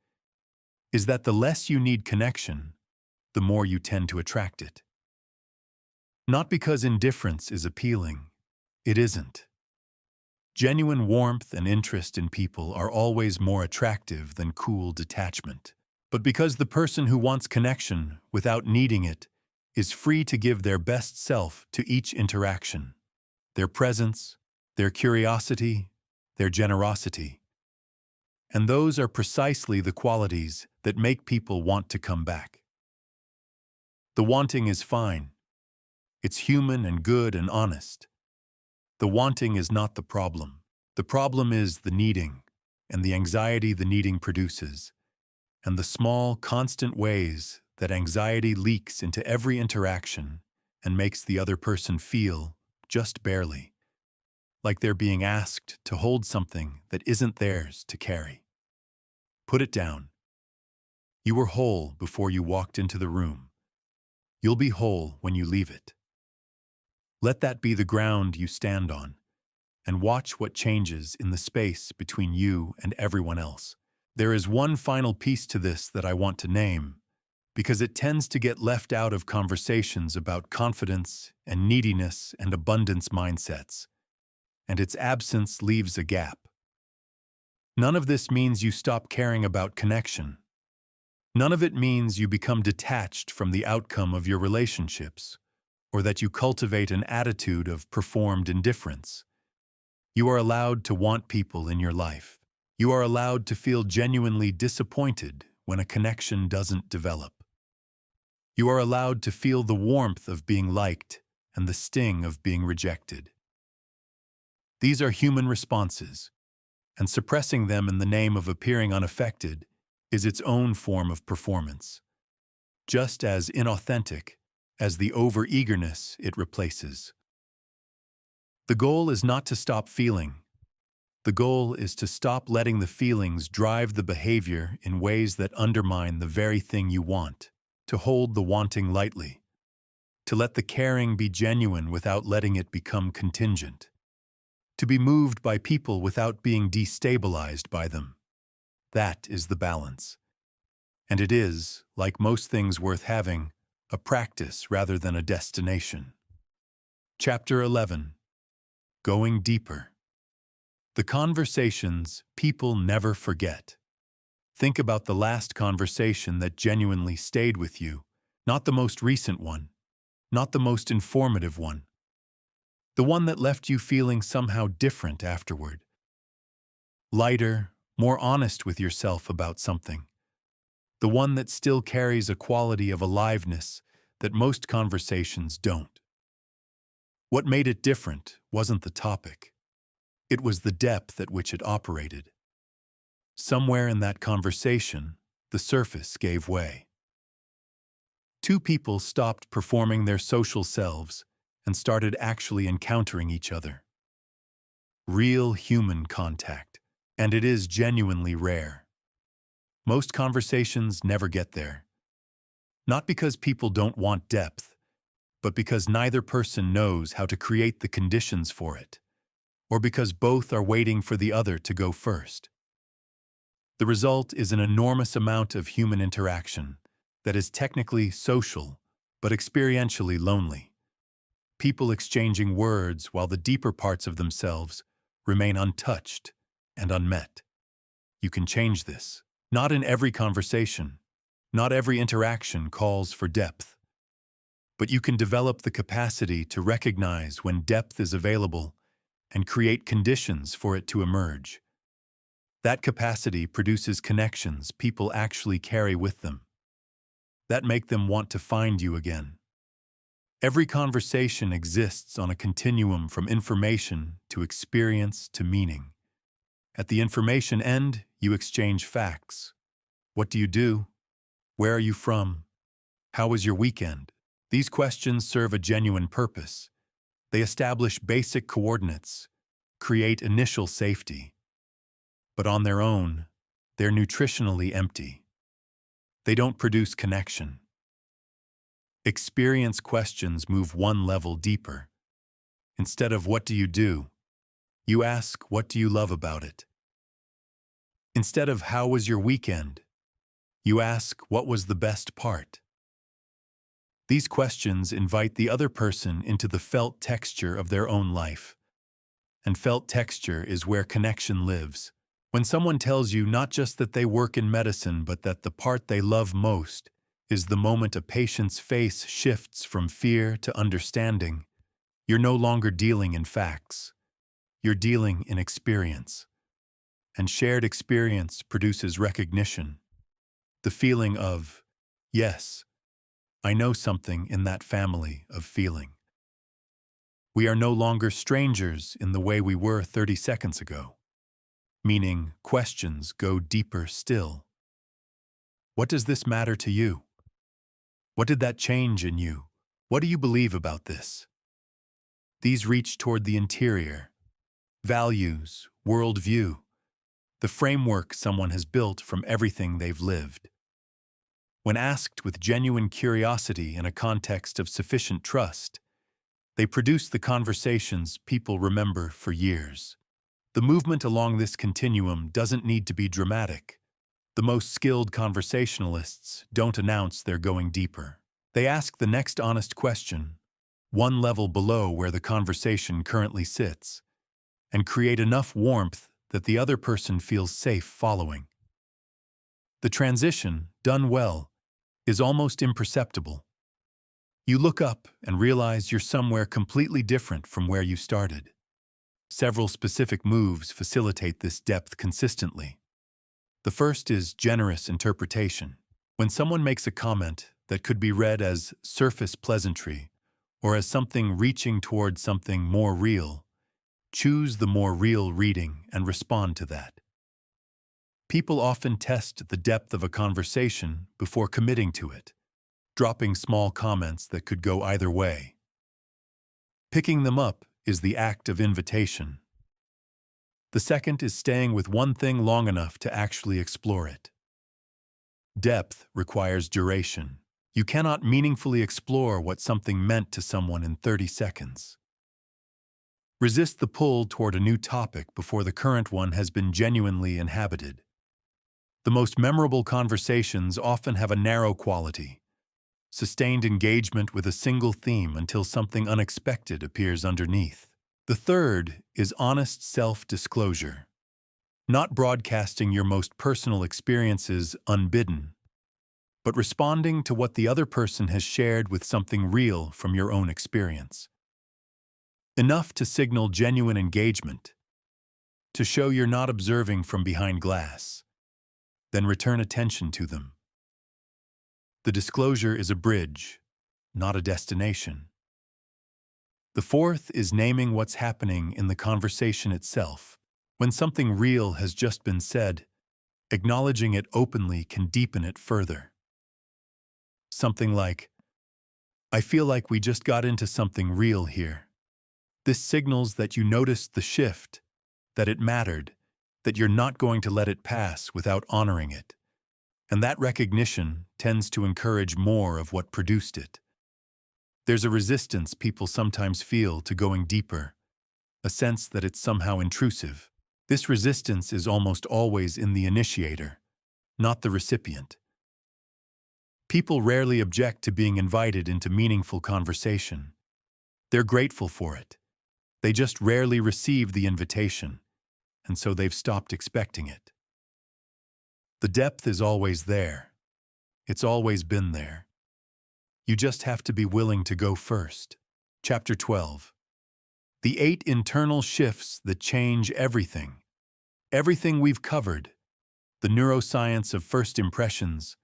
is that the less you need connection, the more you tend to attract it. Not because indifference is appealing. It isn't. Genuine warmth and interest in people are always more attractive than cool detachment. But because the person who wants connection without needing it is free to give their best self to each interaction, their presence, their curiosity, their generosity. And those are precisely the qualities that make people want to come back. The wanting is fine. It's human and good and honest. The wanting is not the problem. The problem is the needing, and the anxiety the needing produces, and the small, constant ways that anxiety leaks into every interaction and makes the other person feel, just barely, like they're being asked to hold something that isn't theirs to carry. Put it down. You were whole before you walked into the room. You'll be whole when you leave it. Let that be the ground you stand on, and watch what changes in the space between you and everyone else. There is one final piece to this that I want to name, because it tends to get left out of conversations about confidence and neediness and abundance mindsets, and its absence leaves a gap. None of this means you stop caring about connection. None of it means you become detached from the outcome of your relationships, or that you cultivate an attitude of performed indifference. You are allowed to want people in your life. You are allowed to feel genuinely disappointed when a connection doesn't develop. You are allowed to feel the warmth of being liked and the sting of being rejected. These are human responses, and suppressing them in the name of appearing unaffected is its own form of performance, just as inauthentic as the over-eagerness it replaces. The goal is not to stop feeling, The goal is to stop letting the feelings drive the behavior in ways that undermine the very thing you want, to hold the wanting lightly, to let the caring be genuine without letting it become contingent, to be moved by people without being destabilized by them. That is the balance. And it is, like most things worth having, a practice rather than a destination. Chapter 11. Going Deeper. The conversations people never forget. Think about the last conversation that genuinely stayed with you, not the most recent one, not the most informative one, the one that left you feeling somehow different afterward. Lighter, more honest with yourself about something. The one that still carries a quality of aliveness that most conversations don't. What made it different wasn't the topic. It was the depth at which it operated. Somewhere in that conversation, the surface gave way. Two people stopped performing their social selves and started actually encountering each other. Real human contact, and it is genuinely rare. Most conversations never get there. Not because people don't want depth, but because neither person knows how to create the conditions for it, or because both are waiting for the other to go first. The result is an enormous amount of human interaction that is technically social, but experientially lonely. People exchanging words while the deeper parts of themselves remain untouched and unmet. You can change this. Not in every conversation, not every interaction calls for depth. But you can develop the capacity to recognize when depth is available and create conditions for it to emerge. That capacity produces connections people actually carry with them, that make them want to find you again. Every conversation exists on a continuum from information to experience to meaning. At the information end, you exchange facts. What do you do? Where are you from? How was your weekend? These questions serve a genuine purpose. They establish basic coordinates, create initial safety. But on their own, they're nutritionally empty. They don't produce connection. Experience questions move one level deeper. Instead of what do, you ask what do you love about it. Instead of how was your weekend, you ask what was the best part. These questions invite the other person into the felt texture of their own life. And felt texture is where connection lives. When someone tells you not just that they work in medicine, but that the part they love most is the moment a patient's face shifts from fear to understanding, you're no longer dealing in facts. You're dealing in experience. And shared experience produces recognition. The feeling of, yes, I know something in that family of feeling. We are no longer strangers in the way we were 30 seconds ago. Meaning, questions go deeper still. What does this matter to you? What did that change in you? What do you believe about this? These reach toward the interior. Values, worldview, the framework someone has built from everything they've lived. When asked with genuine curiosity in a context of sufficient trust, they produce the conversations people remember for years. The movement along this continuum doesn't need to be dramatic. The most skilled conversationalists don't announce they're going deeper. They ask the next honest question, one level below where the conversation currently sits, and create enough warmth that the other person feels safe following. The transition, done well, is almost imperceptible. You look up and realize you're somewhere completely different from where you started. Several specific moves facilitate this depth consistently. The first is generous interpretation. When someone makes a comment that could be read as surface pleasantry or as something reaching toward something more real, choose the more real reading and respond to that. People often test the depth of a conversation before committing to it, dropping small comments that could go either way. Picking them up is the act of invitation. The second is staying with one thing long enough to actually explore it. Depth requires duration. You cannot meaningfully explore what something meant to someone in 30 seconds. Resist the pull toward a new topic before the current one has been genuinely inhabited. The most memorable conversations often have a narrow quality, sustained engagement with a single theme until something unexpected appears underneath. The third is honest self-disclosure, not broadcasting your most personal experiences unbidden, but responding to what the other person has shared with something real from your own experience. Enough to signal genuine engagement, to show you're not observing from behind glass, then return attention to them. The disclosure is a bridge, not a destination. The fourth is naming what's happening in the conversation itself. When something real has just been said, acknowledging it openly can deepen it further. Something like, "I feel like we just got into something real here." This signals that you noticed the shift, that it mattered, that you're not going to let it pass without honoring it. And that recognition tends to encourage more of what produced it. There's a resistance people sometimes feel to going deeper, a sense that it's somehow intrusive. This resistance is almost always in the initiator, not the recipient. People rarely object to being invited into meaningful conversation. They're grateful for it. They just rarely receive the invitation, and so they've stopped expecting it. The depth is always there. It's always been there. You just have to be willing to go first. Chapter 12. The 8 internal shifts that change everything. Everything we've covered. The neuroscience of first impressions,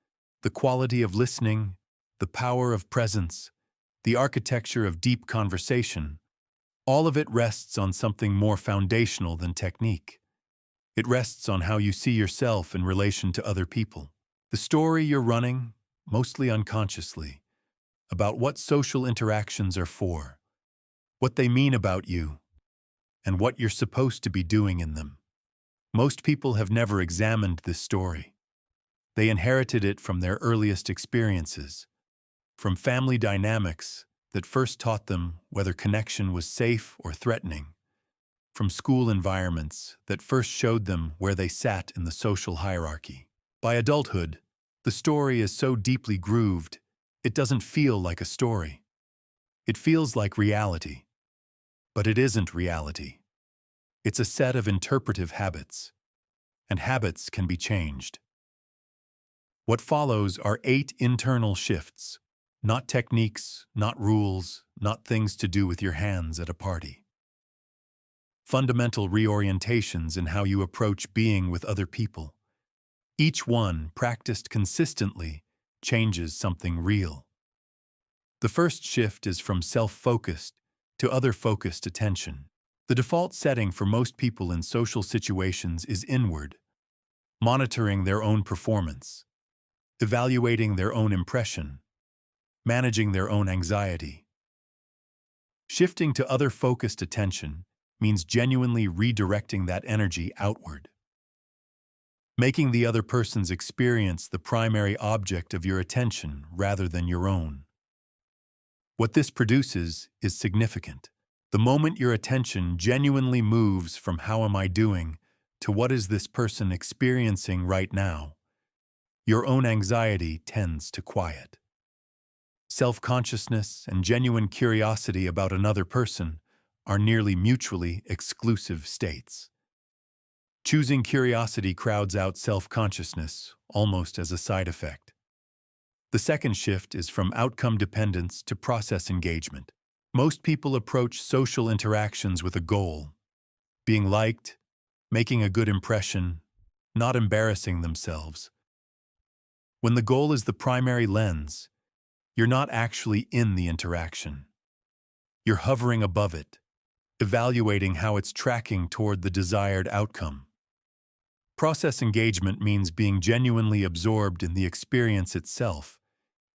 the quality of listening, the power of presence, the architecture of deep conversation. All of it rests on something more foundational than technique. It rests on how you see yourself in relation to other people. The story you're running, mostly unconsciously, about what social interactions are for, what they mean about you, and what you're supposed to be doing in them. Most people have never examined this story. They inherited it from their earliest experiences, from family dynamics that first taught them whether connection was safe or threatening, from school environments that first showed them where they sat in the social hierarchy. By adulthood, the story is so deeply grooved, it doesn't feel like a story. It feels like reality. But it isn't reality. It's a set of interpretive habits, and habits can be changed. What follows are 8 internal shifts, not techniques, not rules, not things to do with your hands at a party. Fundamental reorientations in how you approach being with other people. Each one, practiced consistently, changes something real. The first shift is from self-focused to other-focused attention. The default setting for most people in social situations is inward, monitoring their own performance, evaluating their own impression, managing their own anxiety. Shifting to other-focused attention means genuinely redirecting that energy outward, making the other person's experience the primary object of your attention rather than your own. What this produces is significant. The moment your attention genuinely moves from "how am I doing" to "what is this person experiencing right now," your own anxiety tends to quiet. Self-consciousness and genuine curiosity about another person are nearly mutually exclusive states. Choosing curiosity crowds out self-consciousness, almost as a side effect. The second shift is from outcome dependence to process engagement. Most people approach social interactions with a goal: being liked, making a good impression, not embarrassing themselves. When the goal is the primary lens, you're not actually in the interaction. You're hovering above it, evaluating how it's tracking toward the desired outcome. Process engagement means being genuinely absorbed in the experience itself,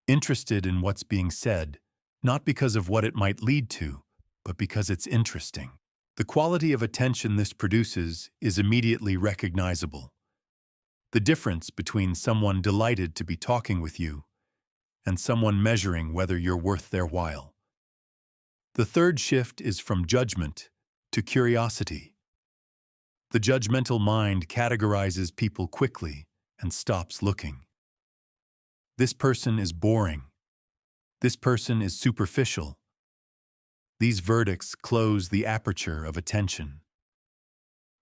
interested in what's being said, not because of what it might lead to, but because it's interesting. The quality of attention this produces is immediately recognizable. The difference between someone delighted to be talking with you and someone measuring whether you're worth their while. The third shift is from judgment to curiosity. The judgmental mind categorizes people quickly and stops looking. This person is boring. This person is superficial. These verdicts close the aperture of attention.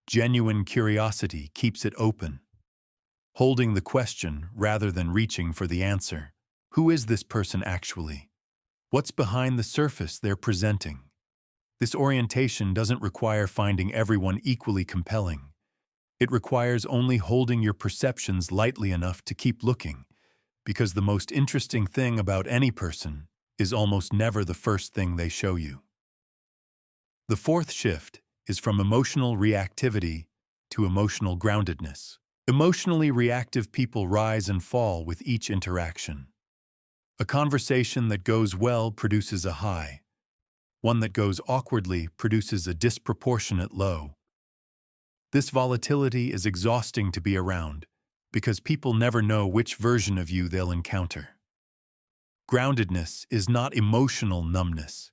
Genuine curiosity keeps it open, holding the question rather than reaching for the answer. Who is this person actually? What's behind the surface they're presenting? This orientation doesn't require finding everyone equally compelling. It requires only holding your perceptions lightly enough to keep looking, because the most interesting thing about any person is almost never the first thing they show you. The fourth shift is from emotional reactivity to emotional groundedness. Emotionally reactive people rise and fall with each interaction. A conversation that goes well produces a high. One that goes awkwardly produces a disproportionate low. This volatility is exhausting to be around because people never know which version of you they'll encounter. Groundedness is not emotional numbness.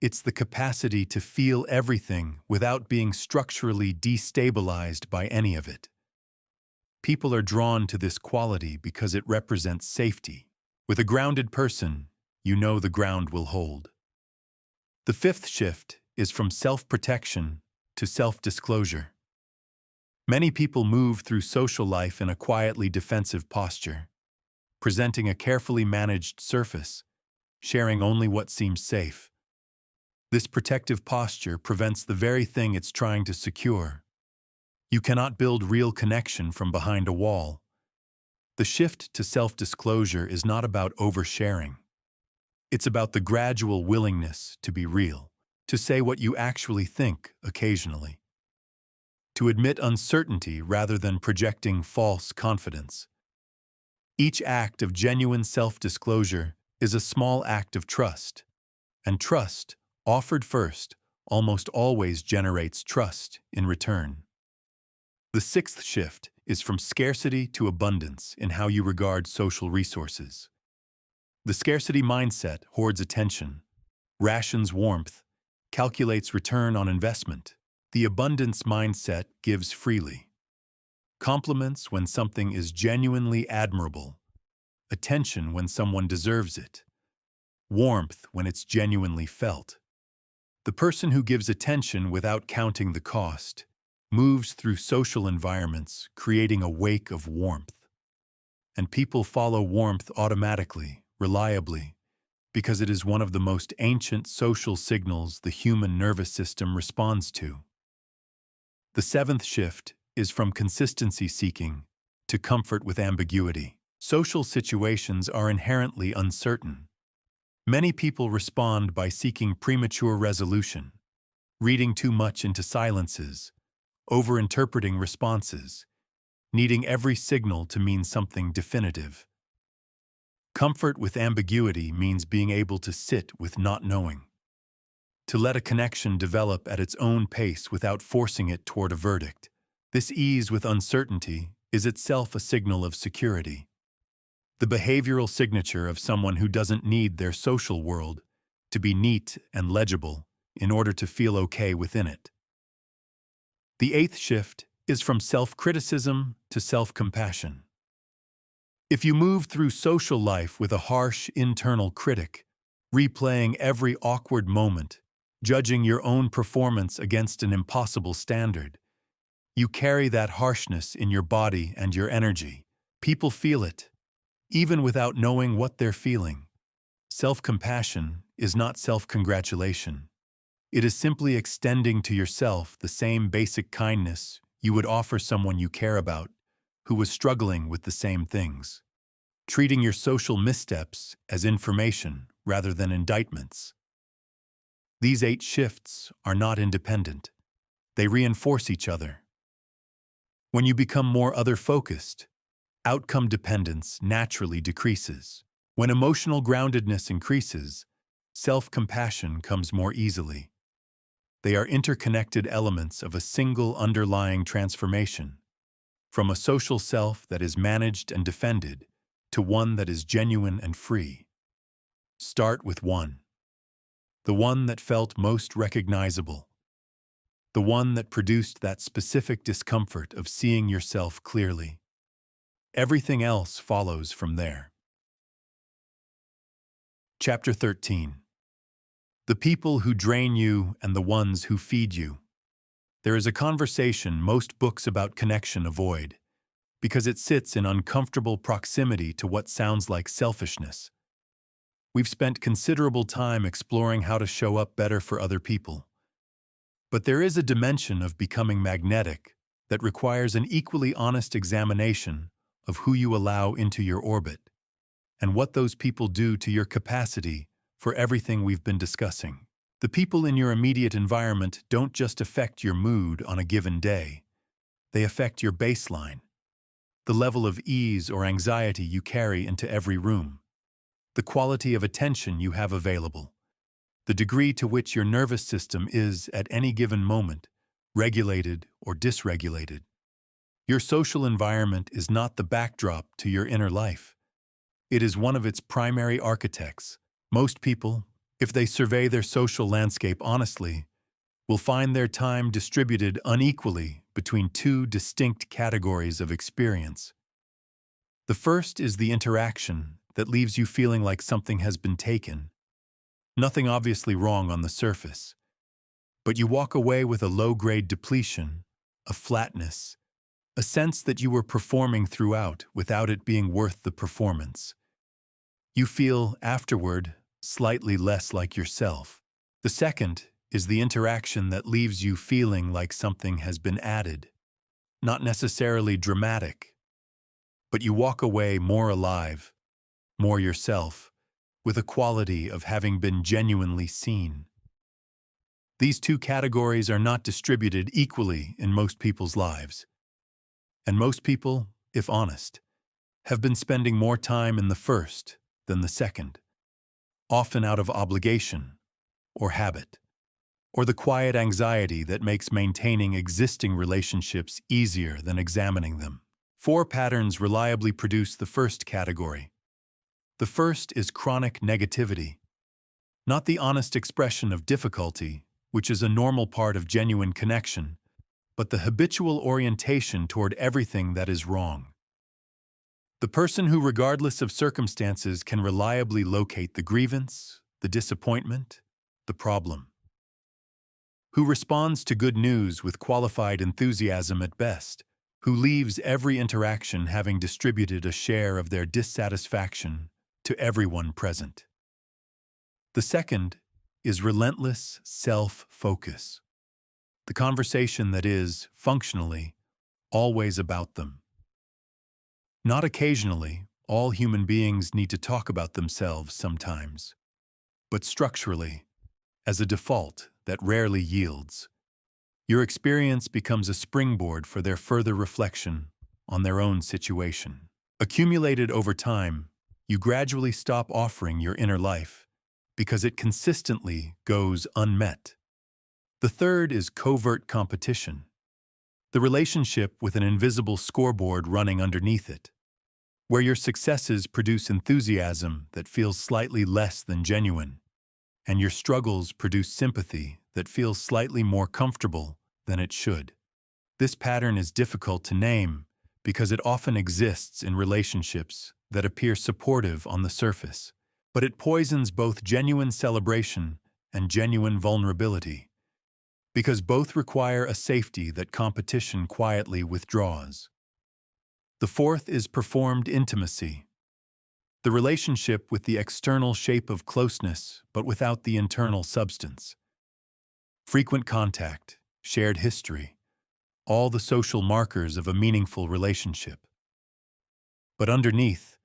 It's the capacity to feel everything without being structurally destabilized by any of it. People are drawn to this quality because it represents safety. With a grounded person, you know the ground will hold. The fifth shift is from self-protection to self-disclosure. Many people move through social life in a quietly defensive posture, presenting a carefully managed surface, sharing only what seems safe. This protective posture prevents the very thing it's trying to secure. You cannot build real connection from behind a wall. The shift to self-disclosure is not about oversharing. It's about the gradual willingness to be real, to say what you actually think occasionally, to admit uncertainty rather than projecting false confidence. Each act of genuine self-disclosure is a small act of trust, and trust, offered first, almost always generates trust in return. The sixth shift is from scarcity to abundance in how you regard social resources. The scarcity mindset hoards attention, rations warmth, calculates return on investment. The abundance mindset gives freely. Compliments when something is genuinely admirable, attention when someone deserves it, warmth when it's genuinely felt. The person who gives attention without counting the cost moves through social environments, creating a wake of warmth. And people follow warmth automatically, reliably, because it is one of the most ancient social signals the human nervous system responds to. The seventh shift is from consistency seeking to comfort with ambiguity. Social situations are inherently uncertain. Many people respond by seeking premature resolution, reading too much into silences, overinterpreting responses, needing every signal to mean something definitive. Comfort with ambiguity means being able to sit with not knowing, to let a connection develop at its own pace without forcing it toward a verdict. This ease with uncertainty is itself a signal of security. The behavioral signature of someone who doesn't need their social world to be neat and legible in order to feel okay within it. The eighth shift is from self-criticism to self-compassion. If you move through social life with a harsh internal critic, replaying every awkward moment, judging your own performance against an impossible standard, you carry that harshness in your body and your energy. People feel it, even without knowing what they're feeling. Self-compassion is not self-congratulation. It is simply extending to yourself the same basic kindness you would offer someone you care about who was struggling with the same things. Treating your social missteps as information rather than indictments. These 8 shifts are not independent. They reinforce each other. When you become more other-focused, outcome dependence naturally decreases. When emotional groundedness increases, self-compassion comes more easily. They are interconnected elements of a single underlying transformation, from a social self that is managed and defended to one that is genuine and free. Start with one. The one that felt most recognizable. The one that produced that specific discomfort of seeing yourself clearly. Everything else follows from there. Chapter 13. The people who drain you and the ones who feed you. There is a conversation most books about connection avoid, because it sits in uncomfortable proximity to what sounds like selfishness. We've spent considerable time exploring how to show up better for other people. But there is a dimension of becoming magnetic that requires an equally honest examination of who you allow into your orbit, and what those people do to your capacity for everything we've been discussing. The people in your immediate environment don't just affect your mood on a given day. They affect your baseline, the level of ease or anxiety you carry into every room, the quality of attention you have available, the degree to which your nervous system is, at any given moment, regulated or dysregulated. Your social environment is not the backdrop to your inner life. It is one of its primary architects. Most people, if they survey their social landscape honestly, will find their time distributed unequally between two distinct categories of experience. The first is the interaction that leaves you feeling like something has been taken. Nothing obviously wrong on the surface, but you walk away with a low-grade depletion, a flatness, a sense that you were performing throughout without it being worth the performance. You feel, afterward, slightly less like yourself. The second is the interaction that leaves you feeling like something has been added. Not necessarily dramatic, but you walk away more alive, more yourself, with a quality of having been genuinely seen. These two categories are not distributed equally in most people's lives. And most people, if honest, have been spending more time in the first than the second, often out of obligation or habit, or the quiet anxiety that makes maintaining existing relationships easier than examining them. 4 patterns reliably produce the first category. The first is chronic negativity, not the honest expression of difficulty, which is a normal part of genuine connection, but the habitual orientation toward everything that is wrong. The person who, regardless of circumstances, can reliably locate the grievance, the disappointment, the problem. Who responds to good news with qualified enthusiasm at best, who leaves every interaction having distributed a share of their dissatisfaction to everyone present. The second is relentless self-focus, the conversation that is, functionally, always about them. Not occasionally, all human beings need to talk about themselves sometimes, but structurally, as a default that rarely yields. Your experience becomes a springboard for their further reflection on their own situation. Accumulated over time, you gradually stop offering your inner life because it consistently goes unmet. The third is covert competition, the relationship with an invisible scoreboard running underneath it, where your successes produce enthusiasm that feels slightly less than genuine, and your struggles produce sympathy that feels slightly more comfortable than it should. This pattern is difficult to name because it often exists in relationships that appear supportive on the surface, but it poisons both genuine celebration and genuine vulnerability, because both require a safety that competition quietly withdraws. The fourth is performed intimacy, the relationship with the external shape of closeness but without the internal substance. Frequent contact, shared history, all the social markers of a meaningful relationship. But underneath,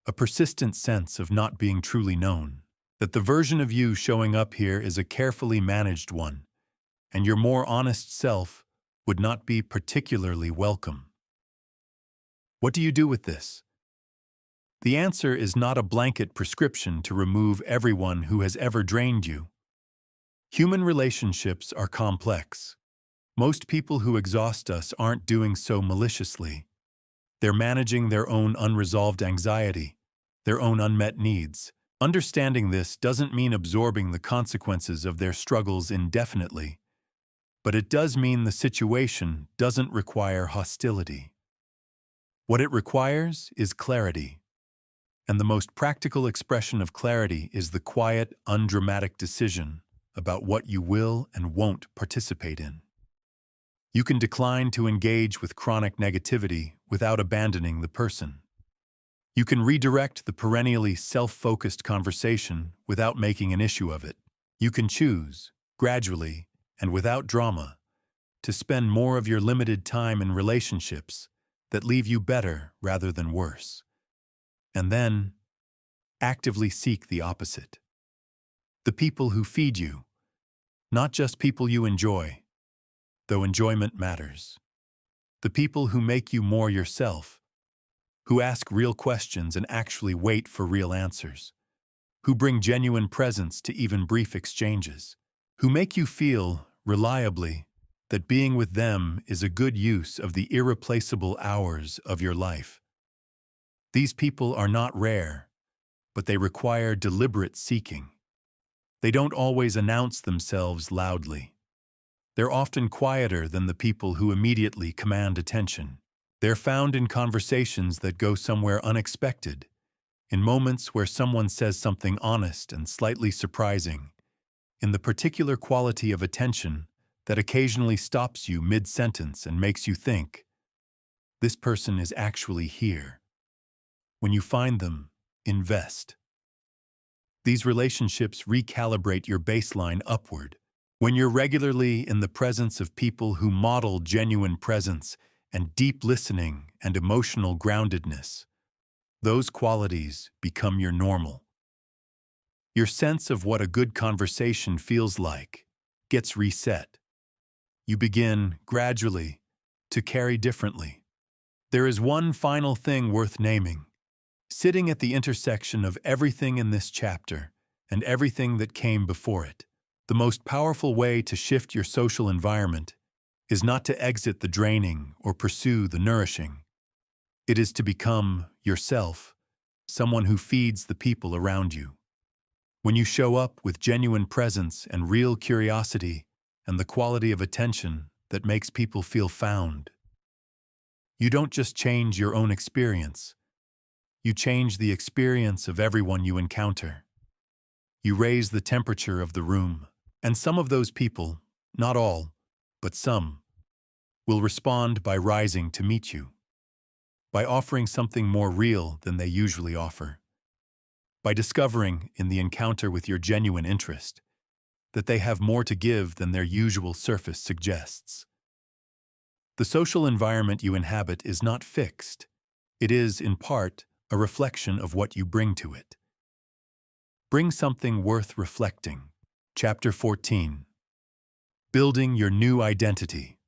a persistent sense of not being truly known, that the version of you showing up here is a carefully managed one, and your more honest self would not be particularly welcome. What do you do with this? The answer is not a blanket prescription to remove everyone who has ever drained you. Human relationships are complex. Most people who exhaust us aren't doing so maliciously. They're managing their own unresolved anxiety, their own unmet needs. Understanding this doesn't mean absorbing the consequences of their struggles indefinitely, but it does mean the situation doesn't require hostility. What it requires is clarity. And the most practical expression of clarity is the quiet, undramatic decision about what you will and won't participate in. You can decline to engage with chronic negativity without abandoning the person. You can redirect the perennially self-focused conversation without making an issue of it. You can choose, gradually and without drama, to spend more of your limited time in relationships that leave you better rather than worse. And then, actively seek the opposite. The people who feed you, not just people you enjoy, though enjoyment matters. The people who make you more yourself, who ask real questions and actually wait for real answers, who bring genuine presence to even brief exchanges, who make you feel, reliably, that being with them is a good use of the irreplaceable hours of your life. These people are not rare, but they require deliberate seeking. They don't always announce themselves loudly. They're often quieter than the people who immediately command attention. They're found in conversations that go somewhere unexpected, in moments where someone says something honest and slightly surprising, in the particular quality of attention that occasionally stops you mid-sentence and makes you think, this person is actually here. When you find them, invest. These relationships recalibrate your baseline upward. When you're regularly in the presence of people who model genuine presence and deep listening and emotional groundedness, those qualities become your normal. Your sense of what a good conversation feels like gets reset. You begin, gradually, to carry differently. There is one final thing worth naming. Sitting at the intersection of everything in this chapter and everything that came before it, the most powerful way to shift your social environment is not to exit the draining or pursue the nourishing. It is to become, yourself, someone who feeds the people around you. When you show up with genuine presence and real curiosity and the quality of attention that makes people feel found, you don't just change your own experience, you change the experience of everyone you encounter. You raise the temperature of the room, and some of those people, not all, but some, will respond by rising to meet you, by offering something more real than they usually offer, by discovering in the encounter with your genuine interest that they have more to give than their usual surface suggests. The social environment you inhabit is not fixed. It is, in part, a reflection of what you bring to it. Bring something worth reflecting. Chapter 14. Building your new identity.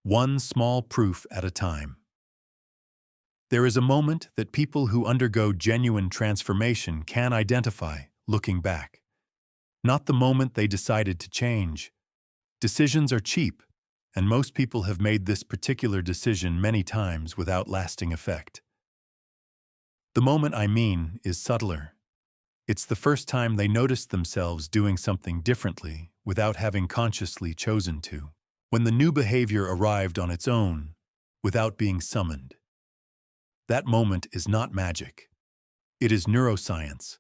One small proof at a time. There is a moment that people who undergo genuine transformation can identify, looking back. Not the moment they decided to change. Decisions are cheap, and most people have made this particular decision many times without lasting effect. The moment I mean is subtler. It's the first time they noticed themselves doing something differently without having consciously chosen to. When the new behavior arrived on its own, without being summoned. That moment is not magic. It is neuroscience.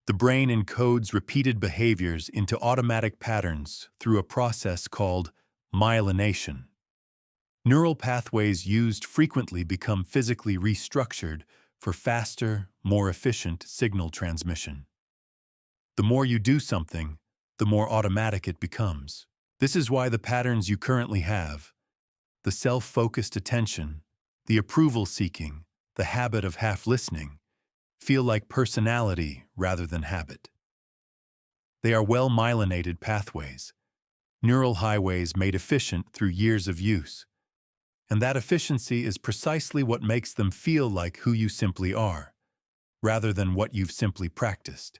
The brain encodes repeated behaviors into automatic patterns through a process called myelination. Neural pathways used frequently become physically restructured for faster, more efficient signal transmission. The more you do something, the more automatic it becomes. This is why the patterns you currently have, the self-focused attention, the approval-seeking, the habit of half-listening, feel like personality rather than habit. They are well-myelinated pathways, neural highways made efficient through years of use. And that efficiency is precisely what makes them feel like who you simply are, rather than what you've simply practiced.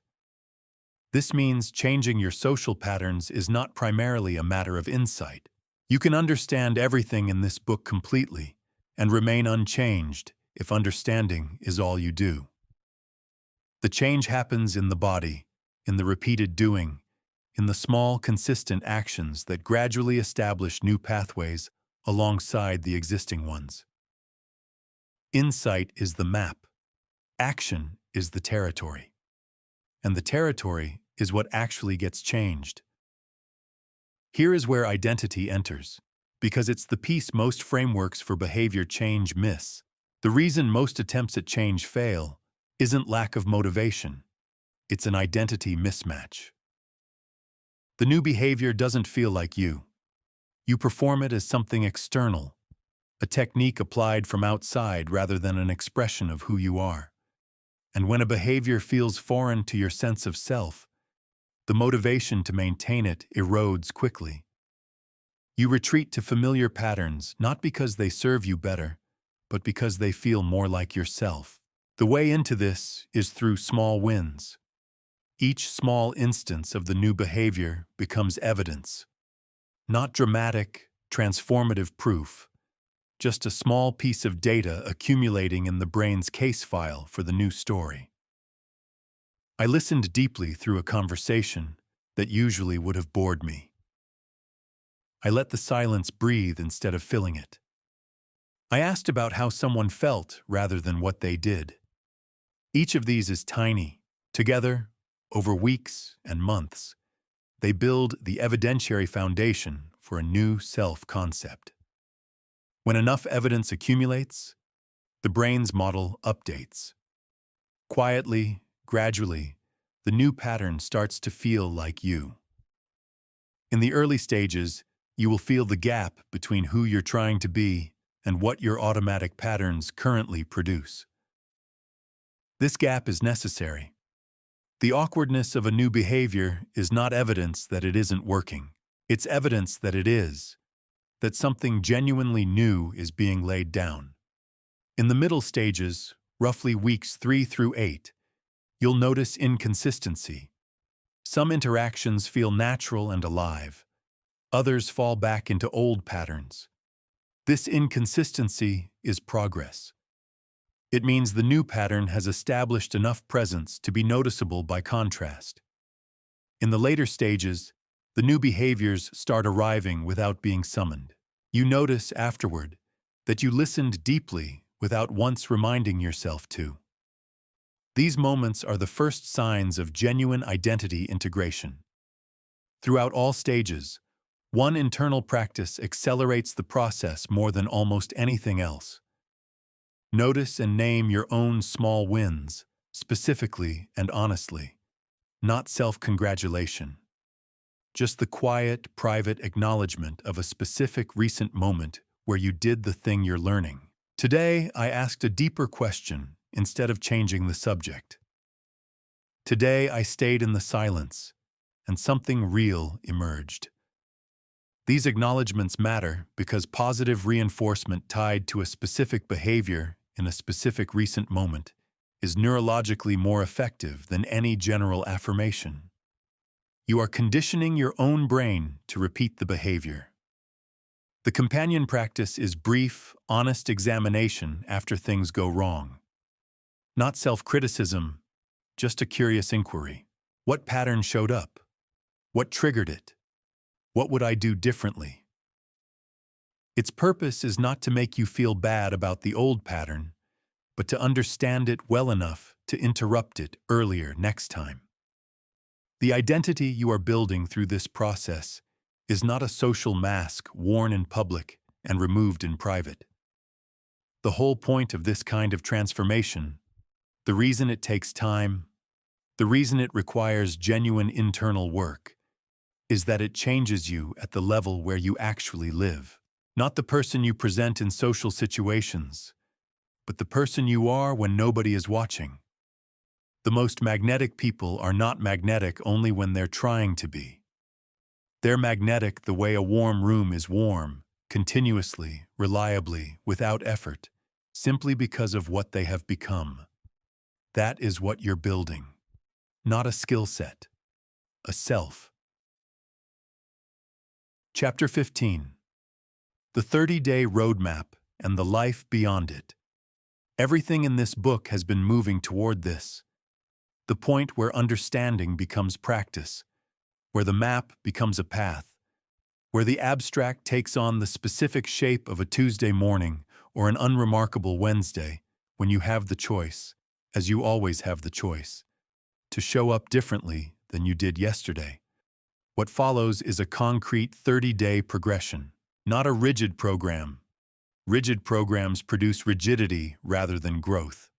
This means changing your social patterns is not primarily a matter of insight. You can understand everything in this book completely and remain unchanged if understanding is all you do. The change happens in the body, in the repeated doing, in the small, consistent actions that gradually establish new pathways alongside the existing ones. Insight is the map. Action is the territory. And the territory is what actually gets changed. Here is where identity enters, because it's the piece most frameworks for behavior change miss. The reason most attempts at change fail isn't lack of motivation. It's an identity mismatch. The new behavior doesn't feel like you. You perform it as something external, a technique applied from outside rather than an expression of who you are. And when a behavior feels foreign to your sense of self, the motivation to maintain it erodes quickly. You retreat to familiar patterns not because they serve you better, but because they feel more like yourself. The way into this is through small wins. Each small instance of the new behavior becomes evidence. Not dramatic, transformative proof, just a small piece of data accumulating in the brain's case file for the new story. I listened deeply through a conversation that usually would have bored me. I let the silence breathe instead of filling it. I asked about how someone felt rather than what they did. Each of these is tiny. Together, over weeks and months, they build the evidentiary foundation for a new self-concept. When enough evidence accumulates, the brain's model updates. Quietly, gradually, the new pattern starts to feel like you. In the early stages, you will feel the gap between who you're trying to be and what your automatic patterns currently produce. This gap is necessary. The awkwardness of a new behavior is not evidence that it isn't working. It's evidence that it is, that something genuinely new is being laid down. In the middle stages, roughly weeks 3 through 8, you'll notice inconsistency. Some interactions feel natural and alive. Others fall back into old patterns. This inconsistency is progress. It means the new pattern has established enough presence to be noticeable by contrast. In the later stages, the new behaviors start arriving without being summoned. You notice afterward that you listened deeply without once reminding yourself to. These moments are the first signs of genuine identity integration. Throughout all stages, one internal practice accelerates the process more than almost anything else. Notice and name your own small wins, specifically and honestly, not self-congratulation. Just the quiet, private acknowledgement of a specific recent moment where you did the thing you're learning. Today, I asked a deeper question instead of changing the subject. Today, I stayed in the silence, and something real emerged. These acknowledgements matter because positive reinforcement tied to a specific behavior in a specific recent moment is neurologically more effective than any general affirmation. You are conditioning your own brain to repeat the behavior. The companion practice is brief, honest examination after things go wrong. Not self-criticism, just a curious inquiry. What pattern showed up? What triggered it? What would I do differently? Its purpose is not to make you feel bad about the old pattern, but to understand it well enough to interrupt it earlier next time. The identity you are building through this process is not a social mask worn in public and removed in private. The whole point of this kind of transformation, the reason it takes time, the reason it requires genuine internal work, is that it changes you at the level where you actually live. Not the person you present in social situations, but the person you are when nobody is watching. The most magnetic people are not magnetic only when they're trying to be. They're magnetic the way a warm room is warm, continuously, reliably, without effort, simply because of what they have become. That is what you're building. Not a skill set, a self. Chapter 15. The 30-Day Roadmap and the Life Beyond It. Everything in this book has been moving toward this, the point where understanding becomes practice, where the map becomes a path, where the abstract takes on the specific shape of a Tuesday morning or an unremarkable Wednesday, when you have the choice, as you always have the choice, to show up differently than you did yesterday. What follows is a concrete 30-day progression, not a rigid program. Rigid programs produce rigidity rather than growth.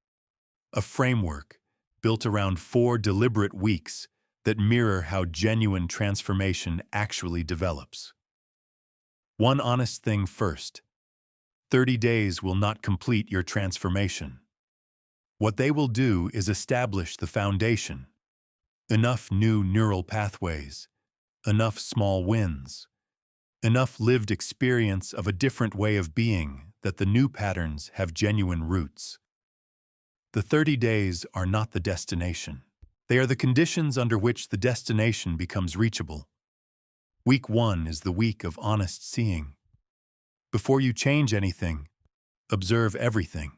A framework built around 4 deliberate weeks that mirror how genuine transformation actually develops. One honest thing first. 30 days will not complete your transformation. What they will do is establish the foundation. Enough new neural pathways, enough small wins, enough lived experience of a different way of being that the new patterns have genuine roots. The 30 days are not the destination. They are the conditions under which the destination becomes reachable. Week 1 is the week of honest seeing. Before you change anything, observe everything.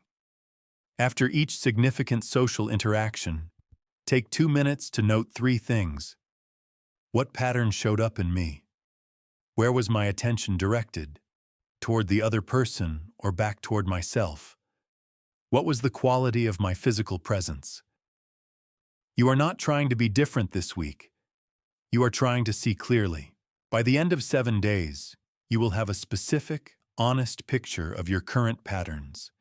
After each significant social interaction, take 2 minutes to note 3 things. What pattern showed up in me? Where was my attention directed? Toward the other person or back toward myself? What was the quality of my physical presence? You are not trying to be different this week. You are trying to see clearly. By the end of 7 days, you will have a specific, honest picture of your current patterns.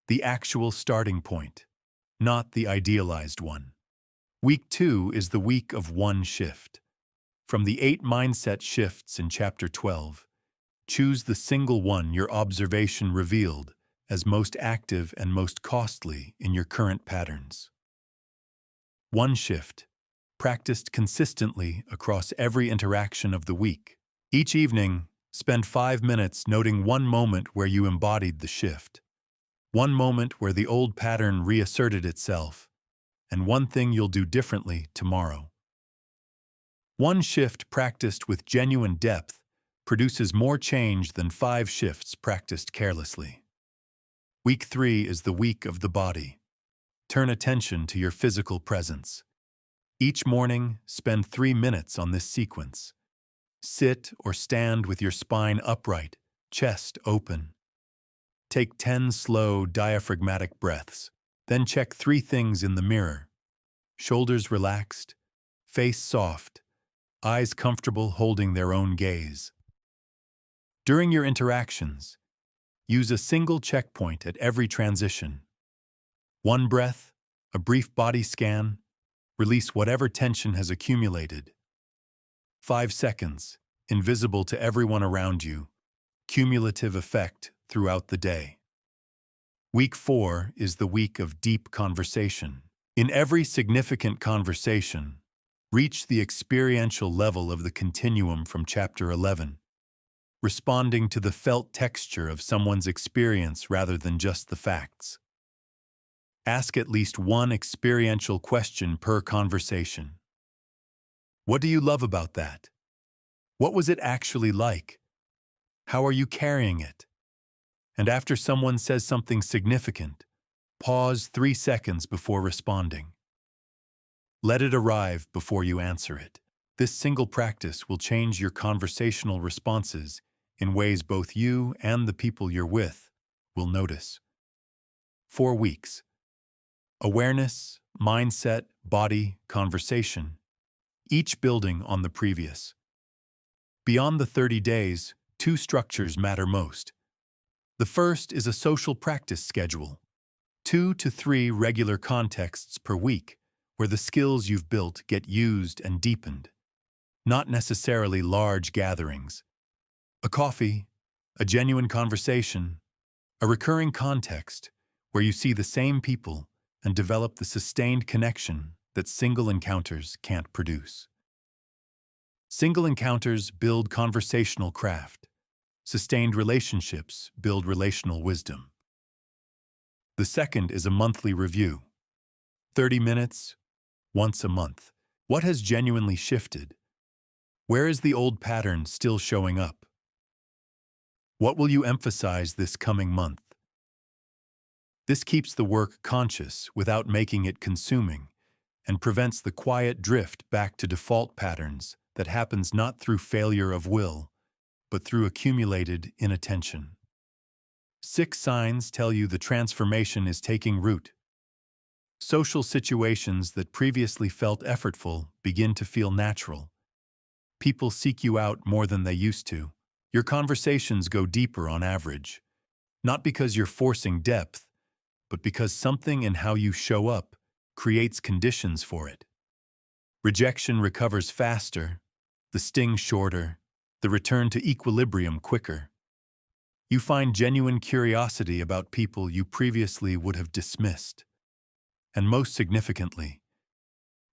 The actual starting point, not the idealized one. Week 2 is the week of one shift. From the 8 mindset shifts in Chapter 12, choose the single one your observation revealed as most active and most costly in your current patterns. One shift, practiced consistently across every interaction of the week. Each evening, spend 5 minutes noting one moment where you embodied the shift. One moment where the old pattern reasserted itself, and one thing you'll do differently tomorrow. One shift practiced with genuine depth produces more change than 5 shifts practiced carelessly. Week 3 is the week of the body. Turn attention to your physical presence. Each morning, spend 3 minutes on this sequence. Sit or stand with your spine upright, chest open. Take 10 slow, diaphragmatic breaths. Then check 3 things in the mirror. Shoulders relaxed, face soft, eyes comfortable holding their own gaze. During your interactions, use a single checkpoint at every transition. One breath, a brief body scan, release whatever tension has accumulated. 5 seconds, invisible to everyone around you, cumulative effect throughout the day. Week 4 is the week of deep conversation. In every significant conversation, reach the experiential level of the continuum from Chapter 11, responding to the felt texture of someone's experience rather than just the facts. Ask at least one experiential question per conversation. What do you love about that? What was it actually like? How are you carrying it? And after someone says something significant, pause 3 seconds before responding. Let it arrive before you answer it. This single practice will change your conversational responses in ways both you and the people you're with will notice. 4 weeks. Awareness, mindset, body, conversation, each building on the previous. Beyond the 30 days, 2 structures matter most. The first is a social practice schedule, 2 to 3 regular contexts per week, where the skills you've built get used and deepened. Not necessarily large gatherings. A coffee, a genuine conversation, a recurring context where you see the same people and develop the sustained connection that single encounters can't produce. Single encounters build conversational craft. Sustained relationships build relational wisdom. The second is a monthly review. 30 minutes, once a month. What has genuinely shifted? Where is the old pattern still showing up? What will you emphasize this coming month? This keeps the work conscious without making it consuming and prevents the quiet drift back to default patterns that happens not through failure of will, but through accumulated inattention. 6 signs tell you the transformation is taking root. Social situations that previously felt effortful begin to feel natural. People seek you out more than they used to. Your conversations go deeper on average, not because you're forcing depth, but because something in how you show up creates conditions for it. Rejection recovers faster, the sting shorter, the return to equilibrium quicker. You find genuine curiosity about people you previously would have dismissed. And most significantly,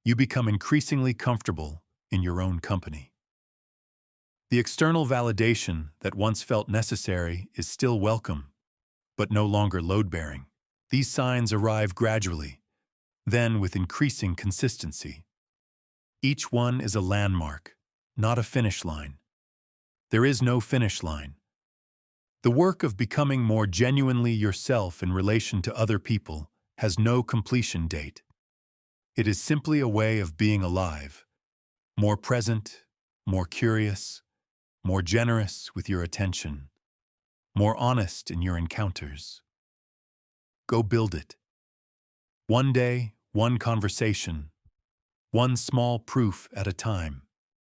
you become increasingly comfortable in your own company. The external validation that once felt necessary is still welcome, but no longer load-bearing. These signs arrive gradually, then with increasing consistency. Each one is a landmark, not a finish line. There is no finish line. The work of becoming more genuinely yourself in relation to other people has no completion date. It is simply a way of being alive, more present, more curious, more generous with your attention, more honest in your encounters. Go build it. One day, one conversation, one small proof at a time.